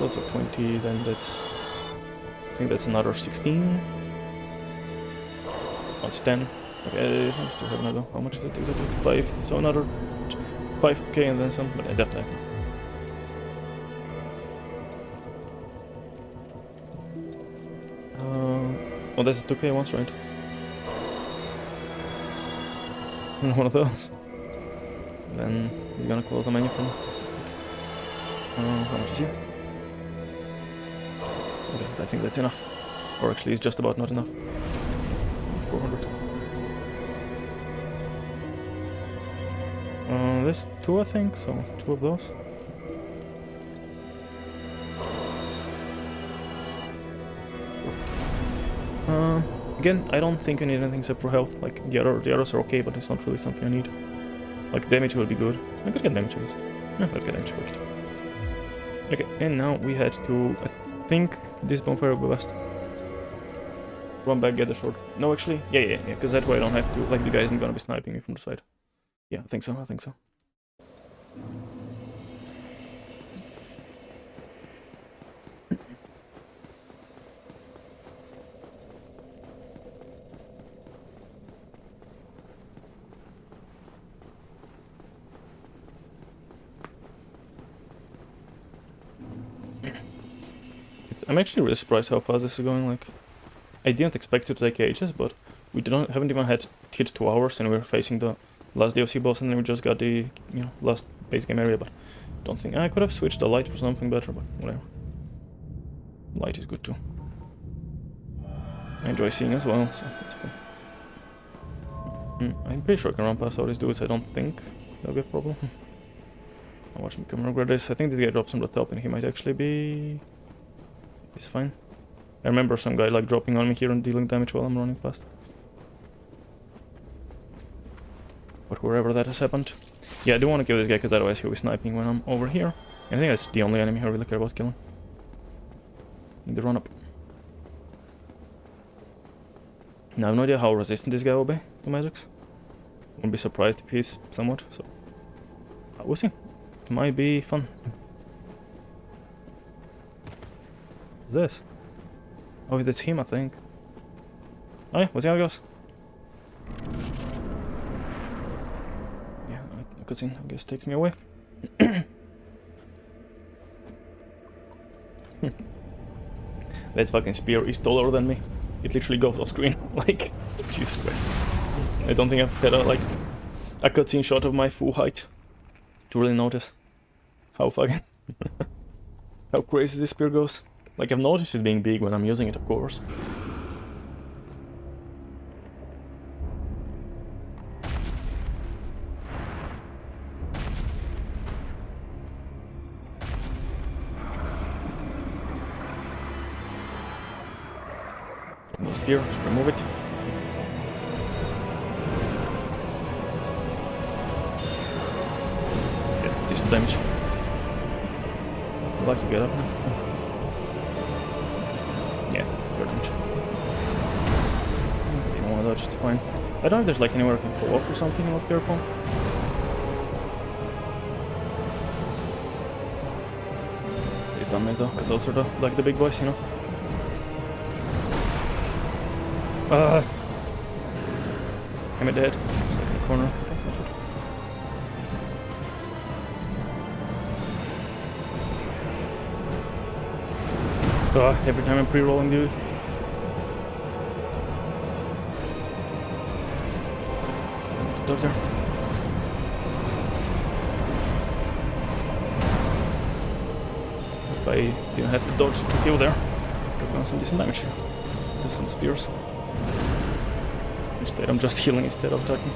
That's a 20, then that's... I think that's another 16. Oh, it's 10. Okay, I still have another... How much is it exactly? 5. So another 5k and then some, but I definitely... Oh, that's a 2k once, right? One of those. Then he's gonna close the menu for me. How much is here? Okay, I think that's enough. Or actually, it's just about not enough. 400. There's 2, I think, so 2 of those. Again, I don't think I need anything except for health. Like, the others are okay, but it's not really something I need. Like, damage would be good. I could get damage, I guess. Yeah, let's get damage. Okay, and now we head to... I think this bonfire will be best. Run back, get the sword. No, actually, yeah, because that way I don't have to, like, the guy isn't gonna be sniping me from the side. Yeah, I think so. I'm actually really surprised how fast this is going. Like, I didn't expect it to take ages, but we haven't even hit 2 hours, and we're facing the last DLC boss, and then we just got the last base game area. But Don't think I could have switched the light for something better, but whatever. Light is good too. I enjoy seeing as well, so that's okay. I'm pretty sure I can run past all these dudes. I don't think that'll be a problem. I'll watch me come regret this. I think this guy drops on the top and he might actually be... He's fine. I remember some guy like dropping on me here and dealing damage while I'm running past. But wherever that has happened. Yeah, I do want to kill this guy because otherwise he'll be sniping when I'm over here. And I think that's the only enemy I really care about killing. In the run-up. Now I have no idea how resistant this guy will be to magics. Wouldn't be surprised if he's somewhat, so... we'll see. It might be fun. What's this? Oh, that's him, I think. Oh yeah, we'll see how it goes. Yeah, a cutscene, I guess, takes me away. That fucking spear is taller than me. It literally goes off screen. Like, Jesus Christ. I don't think I've had a cutscene shot of my full height to really notice how fucking how crazy this spear goes. Like, I've noticed it being big when I'm using it, of course. No spear, should remove it. Yes, decent damage. I'd like to get up now. Yeah, fair damage. You don't want to dodge, it's fine. I don't know if there's like anywhere I can pull off or something, I'm not careful. Please don't miss though, because those are like the big boys, you know. Am I dead? Stuck in the corner. Okay, not good. Every time I'm pre-rolling, dude. Dodge there. If I didn't have to dodge to heal there, I would have done some decent damage here. There's some spears. Instead, I'm just healing instead of attacking.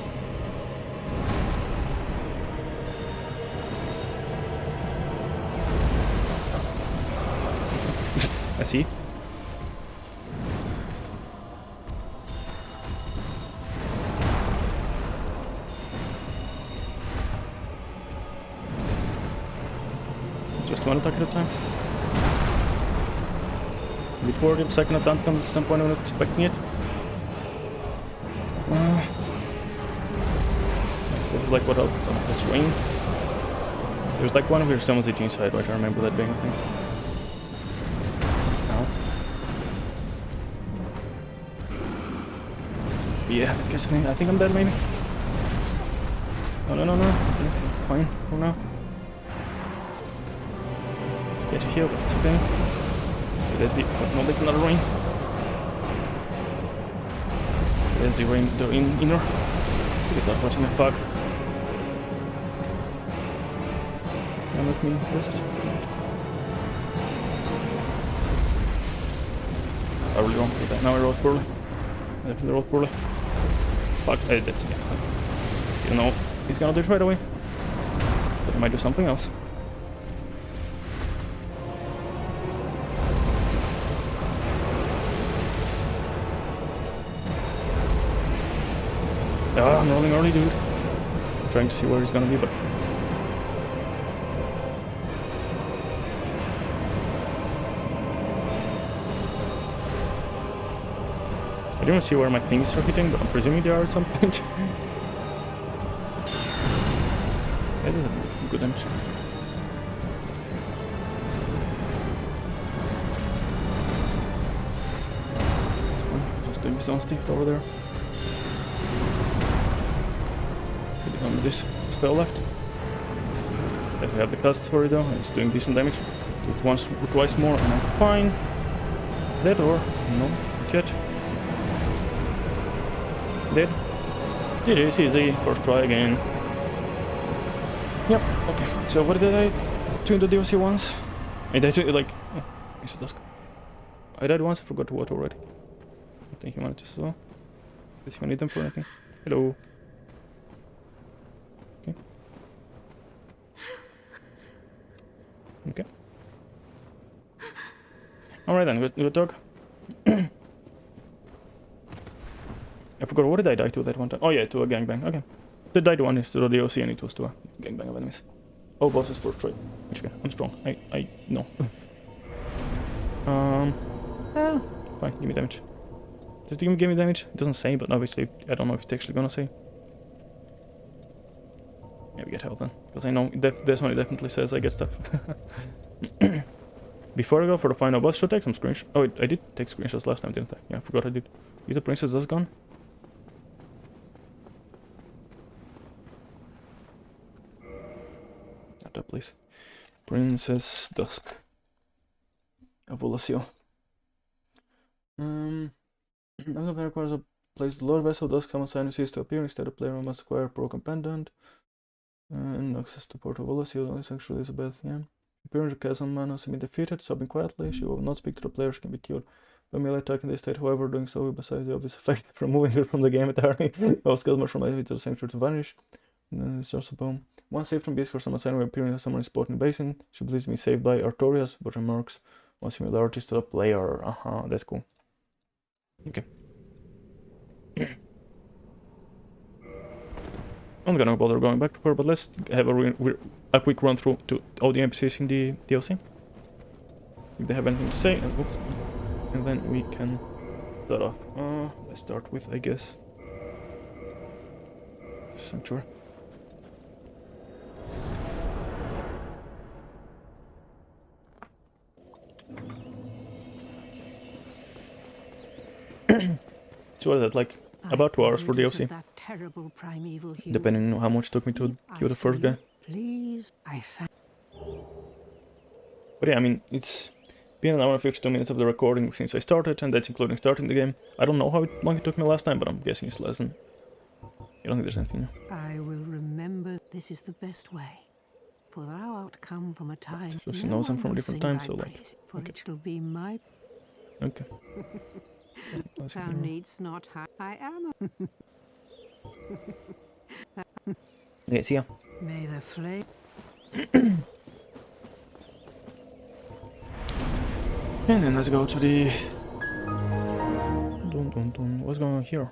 I see. Just one attack at a time. Before the second attack comes at some point, I'm not expecting it. This is like what else on this ring. There's like one of your summons eating inside, right? I remember that being a thing. Ow. Yeah, that gets me. I think I'm dead, maybe. No. It's fine for now. Let's get to heal, but it's okay. Okay, there's the. No, there's another ring. There's the ring, the inner. Look at that, what in the fuck? Don't let me does it. I really wrong with that. Now I rolled poorly. I definitely rolled poorly. Fuck, that's... You know, he's gonna do it right away. But I might do something else. I'm rolling early, dude. I'm trying to see where he's gonna be, but... I don't see where my things are hitting, but I'm presuming they are at some point. This is a good damage. That's fine. Just doing some stuff over there. On this spell left. But we have the casts for it though, and it's doing decent damage. Do it once or twice more and I'm fine. Dead or? No, not yet. Dead. GG's easy, first try again. Yep, okay, so what did I doing the DLC once. I died to, like... Oh, it's dusk. I died once, I forgot to what already. I think humanities as well. Let's see if I need them for anything. Hello. Okay. Okay. Alright then, good dog. I forgot, what did I die to that one time? Oh yeah, to a gangbang, okay. The died one is to the DLC and it was to a gangbang of enemies. Oh, bosses first try. Which again, I'm strong. I know. Fine, give me damage. Does it give me damage? It doesn't say, but obviously, I don't know if it's actually gonna say. Yeah, we get health then. Because I know this one it definitely says I get stuff. Before I go for the final boss, should I take some screenshots? Oh, I did take screenshots last time, didn't I? Yeah, I forgot I did. Is the princess just gone? Not that, please. Princess Dusk. Of Oolacile. Another player requires a place the Lord Vessel Dusk common sign ceases to appear. Instead, the player must acquire a broken pendant. And access to Port of Oolacile, only Sanctuary Elizabeth, yeah. Appearing the chasm man has been defeated, sobbing quietly. She will not speak to the player, she can be killed by melee attack in this state. However, doing so, besides the obvious effect of removing her from the game entirely, allows Skeleton from to the Sanctuary to vanish. And then it's just a boom. Once saved from beast for some sign, appearing in a summoning spot in the basin. She believes me saved by Artorias, but remarks one similarities to the player. That's cool. Okay. I'm not gonna bother going back to her, but let's have a quick run through to all the NPCs in the DLC. If they have anything to say, and then we can start off. Let's start with, I guess, Sanctuary. So what is that, like about 2 hours for DLC? Depending on how much it took me to kill the first guy. Please, But yeah, I mean, it's been an hour and 52 minutes of the recording since I started, and that's including starting the game. I don't know how long it took me last time, but I'm guessing it's less than... I don't think there's anything new. I will remember this is the best way. For thou art come from a time... So she knows I'm from a different time, so like... For it shall be my... Okay. So, thou needst not have... I am a... Yes, yeah. May the flame... And then let's go to the... What's going on here?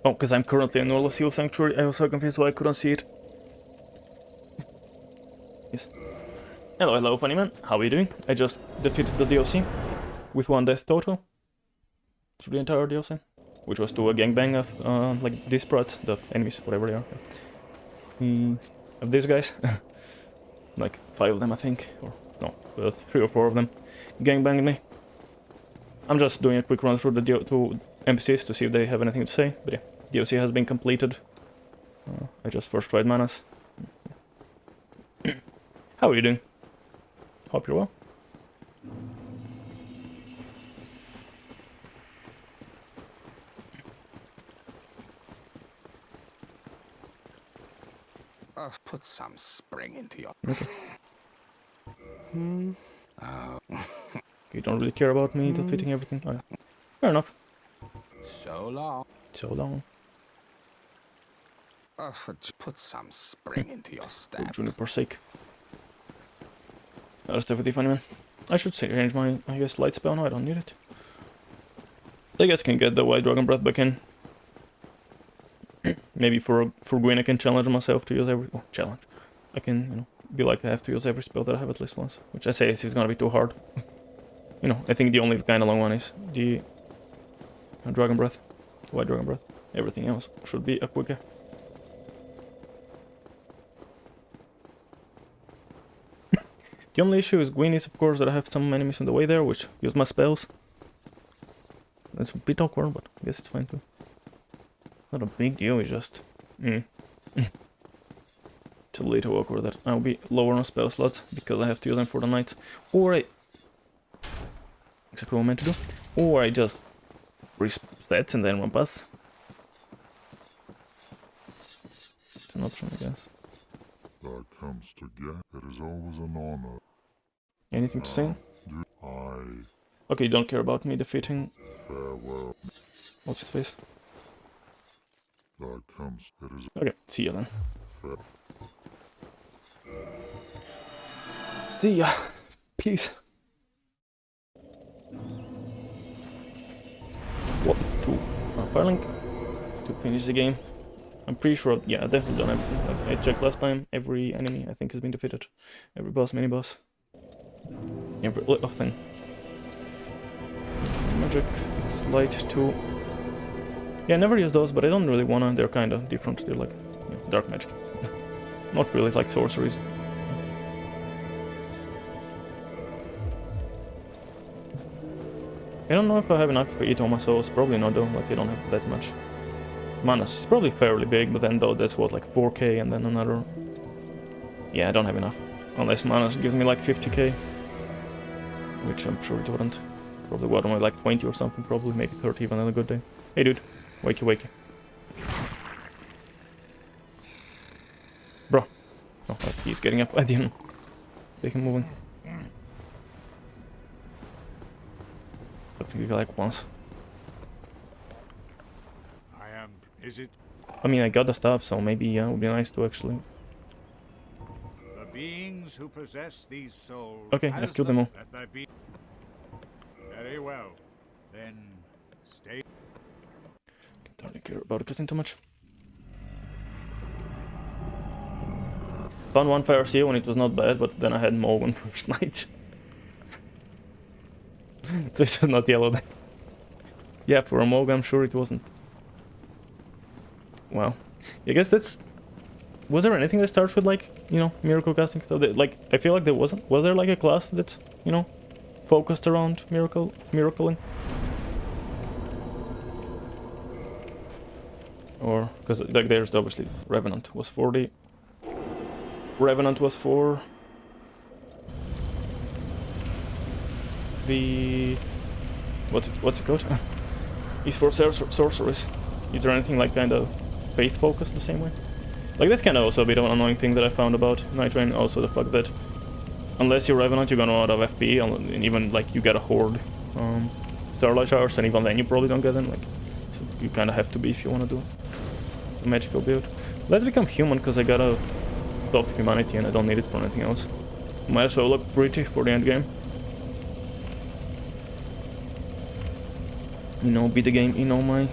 Oh, because I'm currently in Oolacile Sanctuary, I was so confused why I couldn't see it. Yes. Hello, Funnyman. How are you doing? I just defeated the DLC with 1 death total through the entire DLC, which was to a gangbang of like disparate, the enemies, whatever they are. Of these guys, like 5 of them, I think, or no, 3 or 4 of them, gangbanging me. I'm just doing a quick run through the two NPCs to see if they have anything to say. But yeah, DLC has been completed. I just first tried Manas. How are you doing? Hope you're well. Put some spring into your... Okay. You don't really care about me defeating everything? Oh, yeah. Fair enough. So long. So long. Put some spring into your step. Juniper sake. That's definitely funny, man. I should change my, I guess, light spell now. I don't need it. I guess I can get the White Dragon Breath back in. Maybe for Gwyn I can challenge myself to use every... Oh, challenge. I can, you know, be like I have to use every spell that I have at least once. Which I say is gonna be too hard. You know, I think the only kind of long one is the Dragon Breath. White Dragon Breath. Everything else should be a quicker. The only issue is Gwyn is, of course, that I have some enemies in the way there, which use my spells. That's a bit awkward, but I guess it's fine too. Not a big deal, it's just... It's a little awkward that I'll be lower on spell slots, because I have to use them for the night. Or I... Exactly what I meant to do. Or I just... reset and then one pass. It's an option, I guess. That comes to get. It is always an honor. Anything to say? I Okay, you don't care about me defeating... farewell. What's his face? That comes. It is Okay, see ya then. fair. See ya. Peace. What to Firelink to finish the game. I'm pretty sure, yeah, I definitely done everything. Like I checked last time, every enemy I think has been defeated. Every boss, mini boss. Every little thing. Magic, it's light too. Yeah, I never use those, but I don't really wanna. They're kinda different. They're like dark magic. So not really like sorceries. I don't know if I have enough to eat all my souls. Probably not though, like I don't have that much. Manas is probably fairly big, but then though that's what, like 4k and then another... Yeah, I don't have enough. Unless Manas gives me like 50k. Which I'm sure it wouldn't. Probably what, only like 20 or something, probably, maybe 30 even on a good day. Hey dude, wakey wakey. Bro. Oh, he's getting up. I didn't take him moving. Talk to you like once. Is it I mean, I got the stuff, so maybe, yeah, it would be nice to actually... the beings who possess these souls? Okay, I've killed them all. Let there be. Very well. Then stay. Don't really care about the cutscene too much. Found one fire seal when it was not bad, but then I had Morgan first night. So it's not yellow then. Yeah, for a Morgan, I'm sure it wasn't. Wow. I guess that's... Was there anything that starts with, like, you know, miracle casting stuff? That, like, I feel like there wasn't. Was there, like, a class that's, you know, focused around miracling? Or, because, like, there's obviously Revenant was 40. Revenant was for... the... What's it called? It's for sorceries. Is there anything, like, kind of faith focused the same way? Like, that's kind of also a bit of an annoying thing that I found about Night Rain. Also the fact that unless you're Revenant, you're gonna run out of FP, and even like you get a horde Starlight Showers, and even then you probably don't get them. Like, so you kind of have to be if you want to do a magical build. Let's become human, because I gotta talk to humanity and I don't need it for anything else. Might as well look pretty for the end game. You know, beat the game in all my...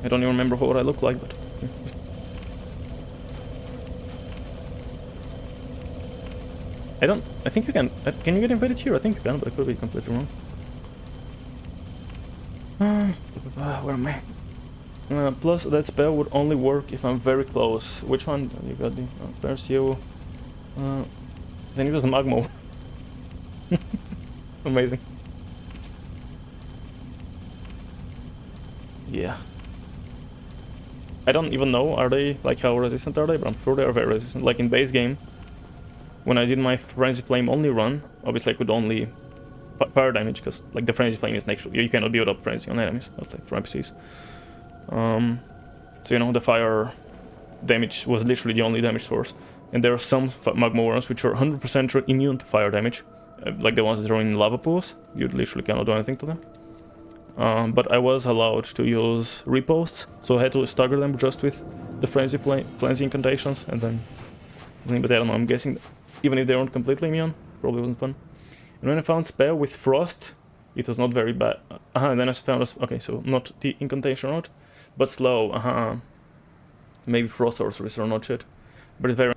I don't even remember what I look like, but... Yeah. I think you can... Can you get invited here? I think you can, but I could be completely wrong. Where am I? Plus, that spell would only work if I'm very close. Which one? You got the... There's you. Then it was the Magmo. Amazing. Yeah. I don't even know, are they, like, how resistant are they? But I'm sure they are very resistant. Like, in base game, when I did my Frenzy Flame only run, obviously I could only fire damage, because, like, the Frenzy Flame is next to you. You cannot build up Frenzy on enemies, not like for NPCs. So, you know, the fire damage was literally the only damage source. And there are some Magma Worms which are 100% immune to fire damage. Like the ones that are in lava pools, you literally cannot do anything to them. But I was allowed to use reposts, so I had to stagger them just with the Frenzy incantations, and then... But I don't know, I'm guessing that even if they weren't completely immune, probably wasn't fun. And when I found spell with Frost, it was not very bad. And then I found... Okay, so not the incantation route, but slow, Maybe Frost Sorceries are not shit. But it's very...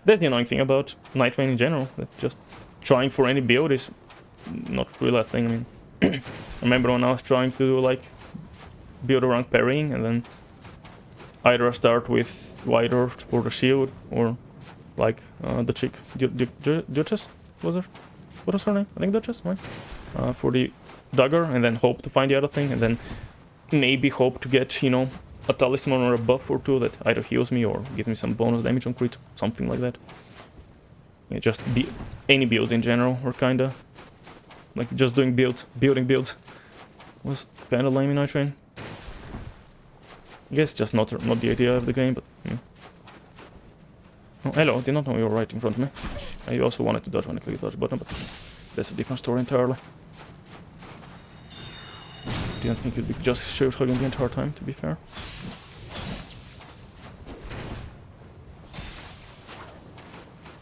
That's the annoying thing about Night Rain in general, that just trying for any build is not really a thing. I mean, I remember when I was trying to do, like, build around parrying, and then either start with White Earth for the shield, or like the chick, Duchess, was her? What was her name? I think Duchess, right? For the dagger, and then hope to find the other thing, and then maybe hope to get, you know, a talisman or a buff or two that either heals me or gives me some bonus damage on crit, something like that. Yeah, just any builds in general were kinda... Like, just doing building builds was kinda lame in Night Rain. I guess just not the idea of the game, but yeah. Oh, hello, did not know you were right in front of me. I also wanted to dodge when I clicked the dodge button, but that's a different story entirely. Didn't think you'd be just shield hugging the entire time, to be fair.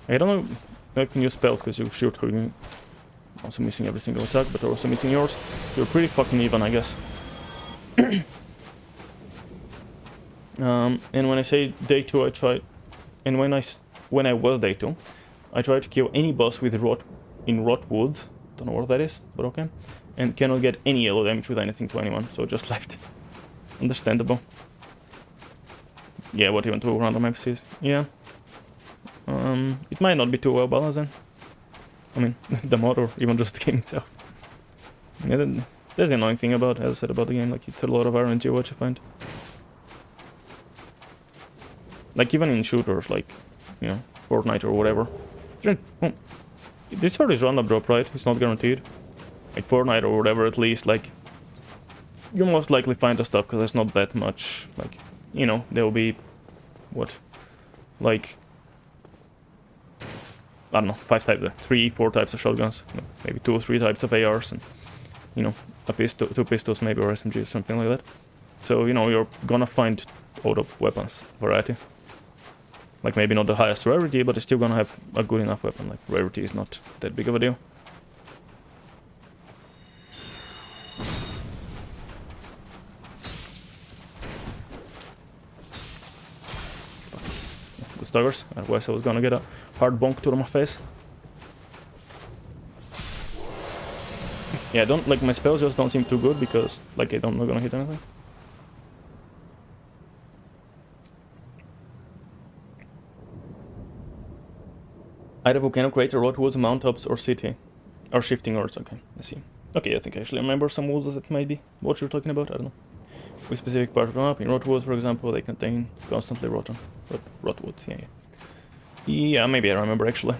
I don't know if I can use spells because you're shield hugging. Also missing every single attack, but also missing yours. You're pretty fucking even, I guess. And when I say day 2, I tried... And when I was day 2, I tried to kill any boss with rot woods. Don't know what that is, but okay. And cannot get any yellow damage with anything to anyone, so just left. Understandable. Yeah, what even 2 random MCs? Yeah. It might not be too well balanced then. I mean, the mod or even just the game itself. Yeah, there's the annoying thing about, as I said about the game, like it's a lot of RNG what you find. Like even in shooters, like, you know, Fortnite or whatever. This sort is random drop, right? It's not guaranteed. Like Fortnite or whatever, at least, like, you'll most likely find the stuff because there's not that much, like, you know, there'll be, what, like, I don't know, 3, 4 types of shotguns, maybe 2 or 3 types of ARs, and, you know, a pistol, 2 pistols maybe, or SMGs, something like that. So, you know, you're gonna find all the weapons variety. Like, maybe not the highest rarity, but you're still gonna have a good enough weapon. Like, rarity is not that big of a deal. Good staggers, otherwise I was gonna get a hard bonk to my face. Yeah, like, my spells just don't seem too good because, like, I'm not gonna hit anything. Either volcano crater, rot woods, mountains, or city. Or shifting earths, okay, I see. Okay, I think I actually remember some woods that might be what you're talking about, I don't know. With specific part of the map, in rot woods, for example, they contain constantly rotten. Rot woods, yeah. Yeah, maybe I remember actually.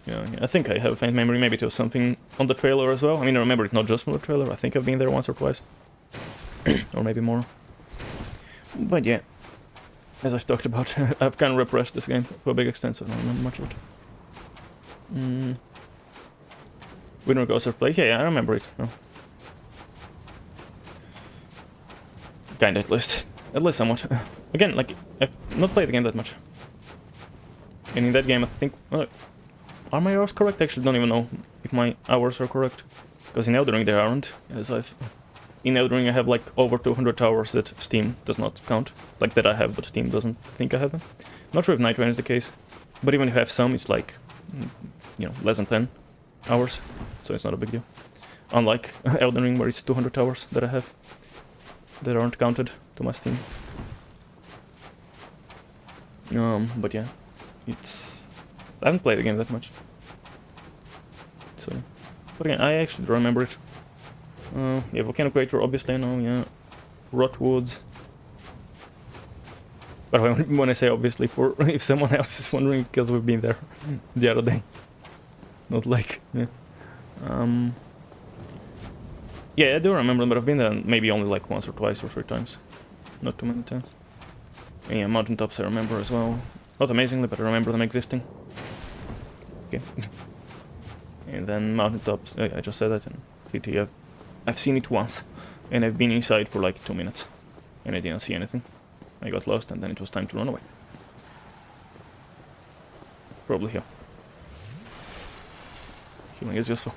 Yeah, I think I have a faint memory, maybe it was something on the trailer as well. I mean, I remember it not just from the trailer, I think I've been there once or twice. Or maybe more. But yeah. As I've talked about, I've kind of repressed this game to a big extent, so I don't remember much of it. Winter Ghost of Plague, yeah, I remember it. Oh. Kinda, at least. At least somewhat. Again, like, I've not played the game that much. And in that game, I think... are my hours correct? I actually don't even know if my hours are correct. Because in Elden Ring they aren't, as I've... In Elden Ring I have like over 200 hours that Steam does not count. Like that I have, but Steam doesn't think I have them. Not sure if Night Rain is the case. But even if I have some, it's like, you know, less than 10 hours. So it's not a big deal. Unlike Elden Ring where it's 200 hours that I have. That aren't counted to my Steam. But yeah. It's... I haven't played the game that much. So... But again, I actually don't remember it. Yeah, Volcano Crater, obviously I know, yeah. Rot Woods. But when I say obviously, for if someone else is wondering, because we've been there the other day. Not like, yeah. Yeah, I do remember them, but I've been there maybe only like once or twice or 3 times. Not too many times. And yeah, mountaintops I remember as well. Not amazingly, but I remember them existing. Okay. And then mountaintops, I just said that, and CT, I've seen it once, and I've been inside for like 2 minutes, and I didn't see anything. I got lost, and then it was time to run away. Probably here. Healing is useful.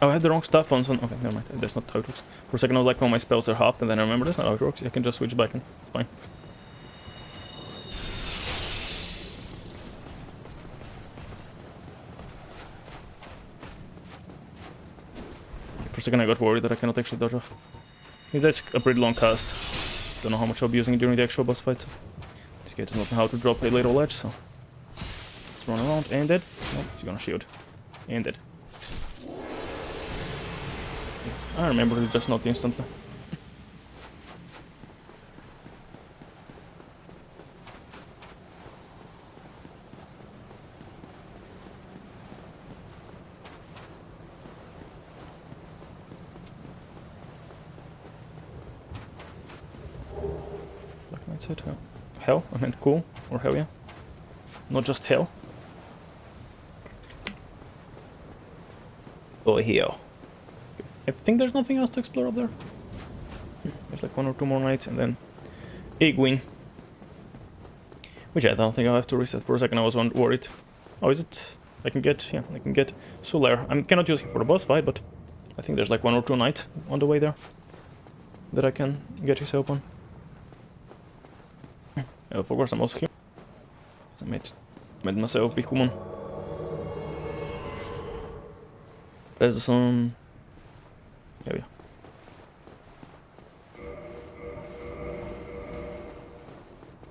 Oh, I had the wrong stuff on some... Okay, never mind, that's not how it works. For a second I was like, oh, my spells are halved, and then I remember that's not how it works. I can just switch back, and it's fine. For a second I got worried that I cannot actually dodge off. That's a pretty long cast. Don't know how much I'll be using it during the actual boss fight. So. This guy does not know how to drop a little ledge, so... Let's run around, and dead. Oh, he's gonna shield. And dead. Yeah, I remember it just not instantly. That's it. Hell? I meant cool. Or hell yeah. Not just hell. Oh, hell. I think there's nothing else to explore up there. There's like 1 or 2 more nights and then a win. Which I don't think I'll have to reset. For a second I was worried. Oh, is it? I can get Solar. I cannot use him for the boss fight, but I think there's like 1 or 2 nights on the way there that I can get his help on. Of course I'm also here. I made myself be human. There's the sun. Yeah.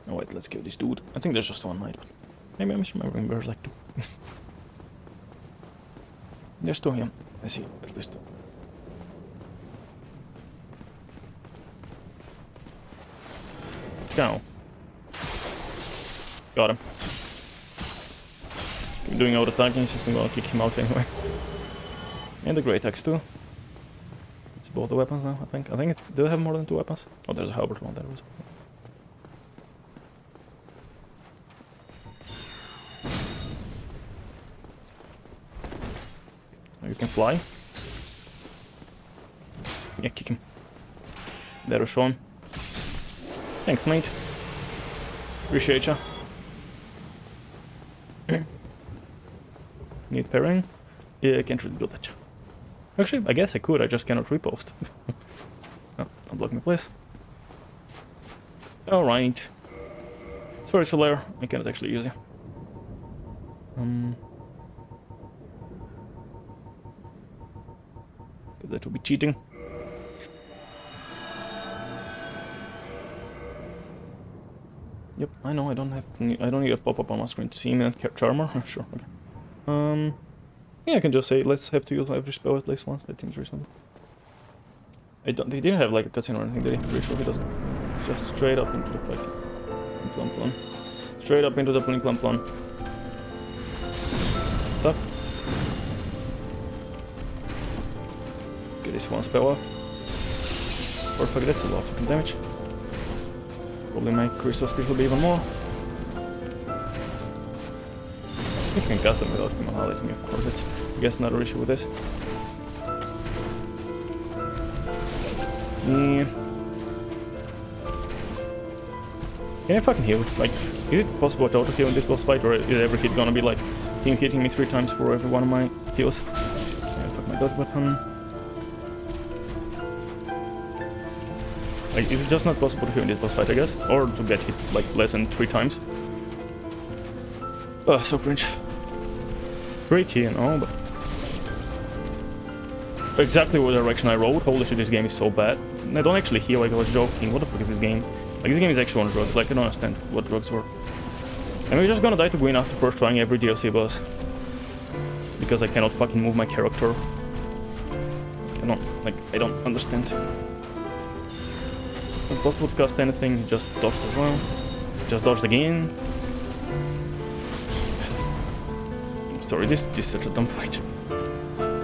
Oh wait, let's kill this dude. I think there's just 1 night, but maybe I'm misremembering. There's like 2. There's 2 here. I see, at least 2. Go. Got him. Keep doing out attacking system, I'll kick him out anyway. And the great axe too. It's both the weapons now, I think. Do I have more than 2 weapons? Oh, there's a halberd one there. Oh, you can fly. Yeah, kick him. There, Sean. Thanks, mate. Appreciate ya. Need parrying? Yeah, I can't really do that. Actually, I guess I could, I just cannot repost. Oh, unblock my place. Alright. Sorry, Solar, I cannot actually use you. That would be cheating. Yep, I know. I don't need a pop-up on my screen to see me and Charmer. Sure, okay. Yeah, I can just say let's have to use every spell at least once. That seems reasonable. They didn't have like a cutscene or anything, did he? Pretty sure he doesn't. Just straight up into the fight. Plum plum. Straight up into the plum plum plum. Stop. Let's get this 1 spell off. Perfect, that's a lot of fucking damage. Probably my crystal speed will be even more. You can cast them without him highlighting me, of course. It's, I guess, another issue with this. Yeah. Can I fucking heal? Like, is it possible to auto-heal in this boss fight, or is every hit gonna be like him hitting me 3 times for every one of my heals? Yeah, fuck my dodge button. Like, is it just not possible to heal in this boss fight, I guess? Or to get hit like less than 3 times? Oh, so cringe. Pretty, you know, but... Exactly what direction I rode. Holy shit, this game is so bad. I don't actually heal, like I was joking. What the fuck is this game? Like, this game is actually on drugs. Like, I don't understand what drugs were. And we're just gonna die to Gwyn after first trying every DLC boss. Because I cannot fucking move my character. I don't understand. Impossible to cast anything, just dodged as well. Just dodged again. Sorry, this is such a dumb fight.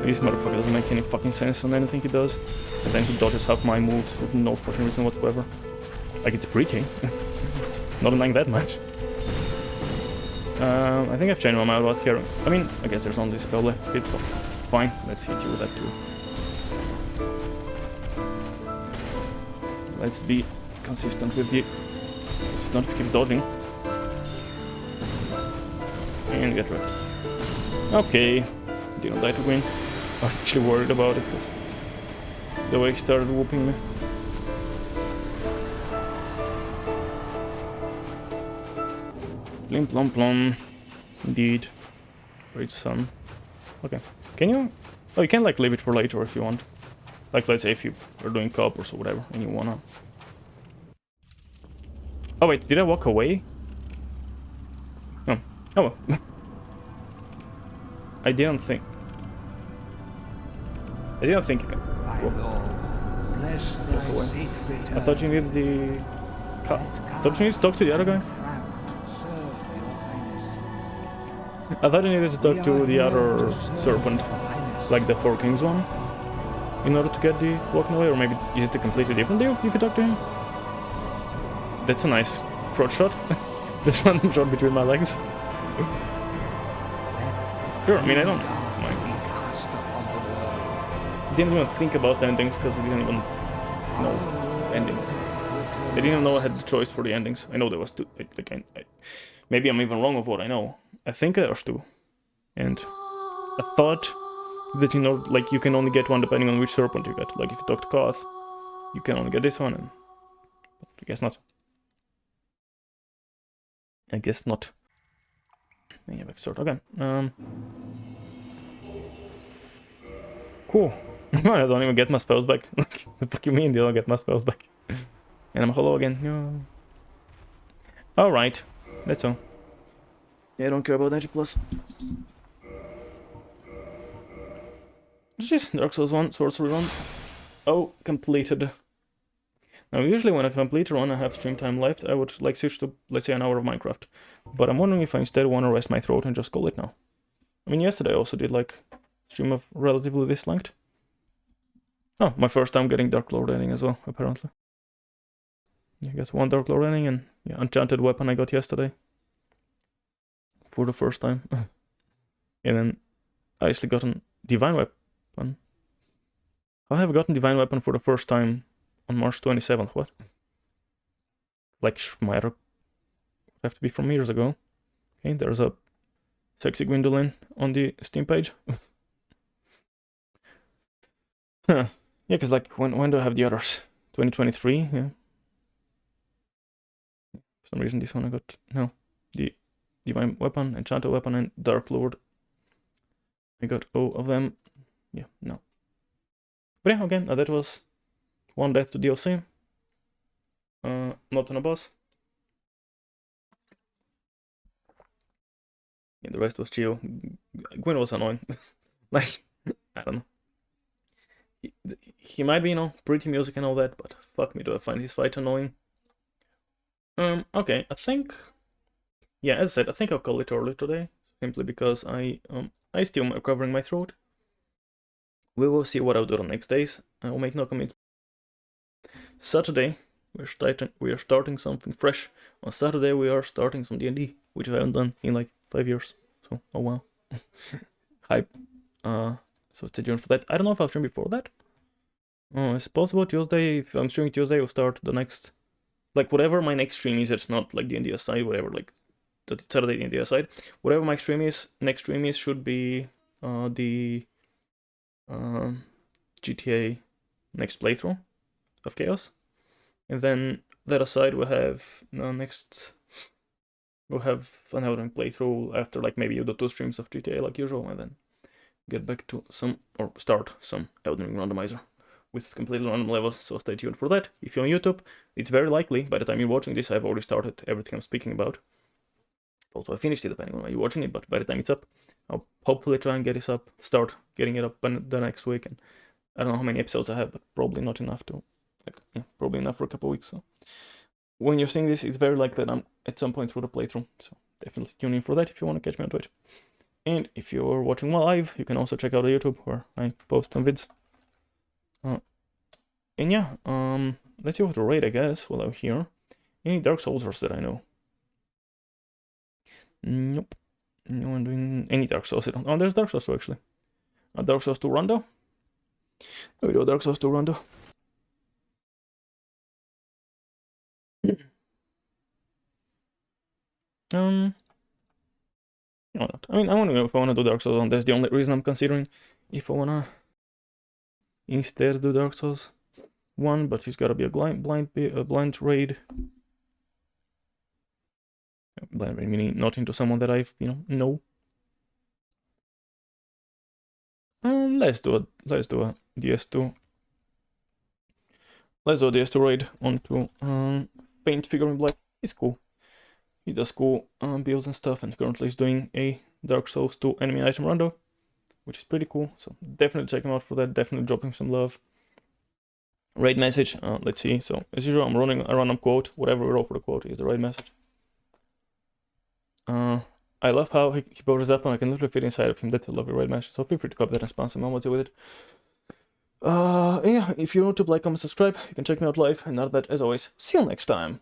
This motherfucker doesn't make any fucking sense on anything he does. And then he dodges half my moves with no fucking reason whatsoever. Like, it's pretty. Not annoying that much. I think I've changed my mind about here. I mean, I guess there's only a spell left to hit, so fine. Let's hit you with that too. Let's be consistent with the... Let's not keep dodging. And get wrecked. Okay. Didn't die to win. I was actually worried about it because the way he started whooping me. Plim plum plum. Indeed. Great sun. Okay. Can you... Oh, you can like leave it for later if you want. Like, let's say if you are doing co-op or so, whatever, and you wanna... Oh wait, did I walk away? Oh. Oh well. I didn't think you can... Walk away. I thought you needed the... Don't you need to talk to the other guy? I thought you needed to talk to the other serpent, like the Four Kings one, in order to get the walking away, or maybe is it a completely different deal if you talk to him? that's a nice crotch shot. This random shot between my legs. Sure, I mean, I don't mind. Didn't even think about endings because I didn't even know endings. I didn't even know I had the choice for the endings. I know there was two. Maybe I'm even wrong of what I know. I think there's two. And I thought that, you know, like, you can only get one depending on which serpent you get. Like, if you talk to Koth, you can only get this one, and I guess not. I guess not. Yeah, back start. Okay. Cool. I don't even get my spells back. What the fuck you mean you don't get my spells back? And I'm hollow again. No. Alright. That's all. Yeah, I don't care about Magic Plus. Just Dark Souls 1, Sorcery 1. Oh, completed. Now, usually when I complete a run, I have stream time left, I would like switch to, let's say, an hour of Minecraft. But I'm wondering if I instead want to rest my throat and just call it now. I mean, yesterday I also did, like, stream of relatively this length. Oh, my first time getting Dark Lord ending as well, apparently. I got one Dark Lord ending and yeah, enchanted weapon I got yesterday. For the first time. And then I actually got a divine weapon. I have gotten divine weapon for the first time on March 27th, what? Like, might have to be from years ago. Okay, there's a sexy Gwendolyn on the Steam page. Huh. Yeah, because, like, when do I have the others? 2023, yeah. For some reason this one I got, no. The divine weapon, enchanted weapon, and Dark Lord. I got all of them. Yeah, no. But yeah, okay, that was one death to DLC. Not on a boss. Yeah, the rest was chill. Gwyn was annoying. Like, I don't know. He might be, you know, pretty music and all that, but fuck me, do I find his fight annoying. Okay, I think... Yeah, as I said, I think I'll call it early today. Simply because I still am recovering my throat. We will see what I'll do the next days. I will make no commitment. Saturday, we are starting something fresh. On Saturday, we are starting some D&D, which I haven't done in like 5 years. So, oh wow. Hype. So stay tuned for that. I don't know if I'll stream before that. It's possible Tuesday. If I'm streaming Tuesday, we'll start the next... Like, whatever my next stream is, it's not like D&D aside, whatever, like, Saturday D&D aside. Whatever my stream is, next stream is, should be the GTA next playthrough of Chaos. And then that aside, we'll have we'll have another playthrough after, like, maybe you do 2 streams of GTA like usual, and then get back to start some Elden Ring randomizer with completely random levels, so stay tuned for that. If you're on YouTube, it's very likely by the time you're watching this, I've already started everything I'm speaking about. Also, I finished it depending on when you're watching it, but by the time it's up, I'll hopefully try and get this up, start getting it up the next week. And I don't know how many episodes I have, but probably not enough to, like, yeah, probably enough for a couple of weeks. So when you're seeing this, it's very likely that I'm at some point through the playthrough. So definitely tune in for that if you want to catch me on Twitch. And if you're watching live, you can also check out the YouTube where I post some vids. And yeah, let's see what to rate, I guess, while I'm here. Any Dark Soulsers that I know? Nope. No one doing any Dark Souls. Oh, there's Dark Souls 2 actually. Dark Souls 2 Rondo. No, we do Dark Souls 2 Rondo. Why not? I mean, I want to know if I want to do Dark Souls 1. That's the only reason I'm considering if I wanna instead do Dark Souls 1, but it's gotta be a blind raid. Blind raid meaning not into someone that I've know. Let's do a DS2. Let's do a DS2 raid onto Paint Figure in Black. It's cool. He does cool builds and stuff, and currently he's doing a Dark Souls 2 enemy item rondo, which is pretty cool. So definitely check him out for that. Definitely drop him some love. Raid message. Let's see. So as usual, I'm running a random quote. Whatever we roll for the quote is the raid message. I love how he powers up and I can literally fit inside of him. That's a lovely raid message. So feel free to copy that and spam some moments with it. Yeah, if you're new to like, comment, subscribe, you can check me out live. And not that, as always, see you next time.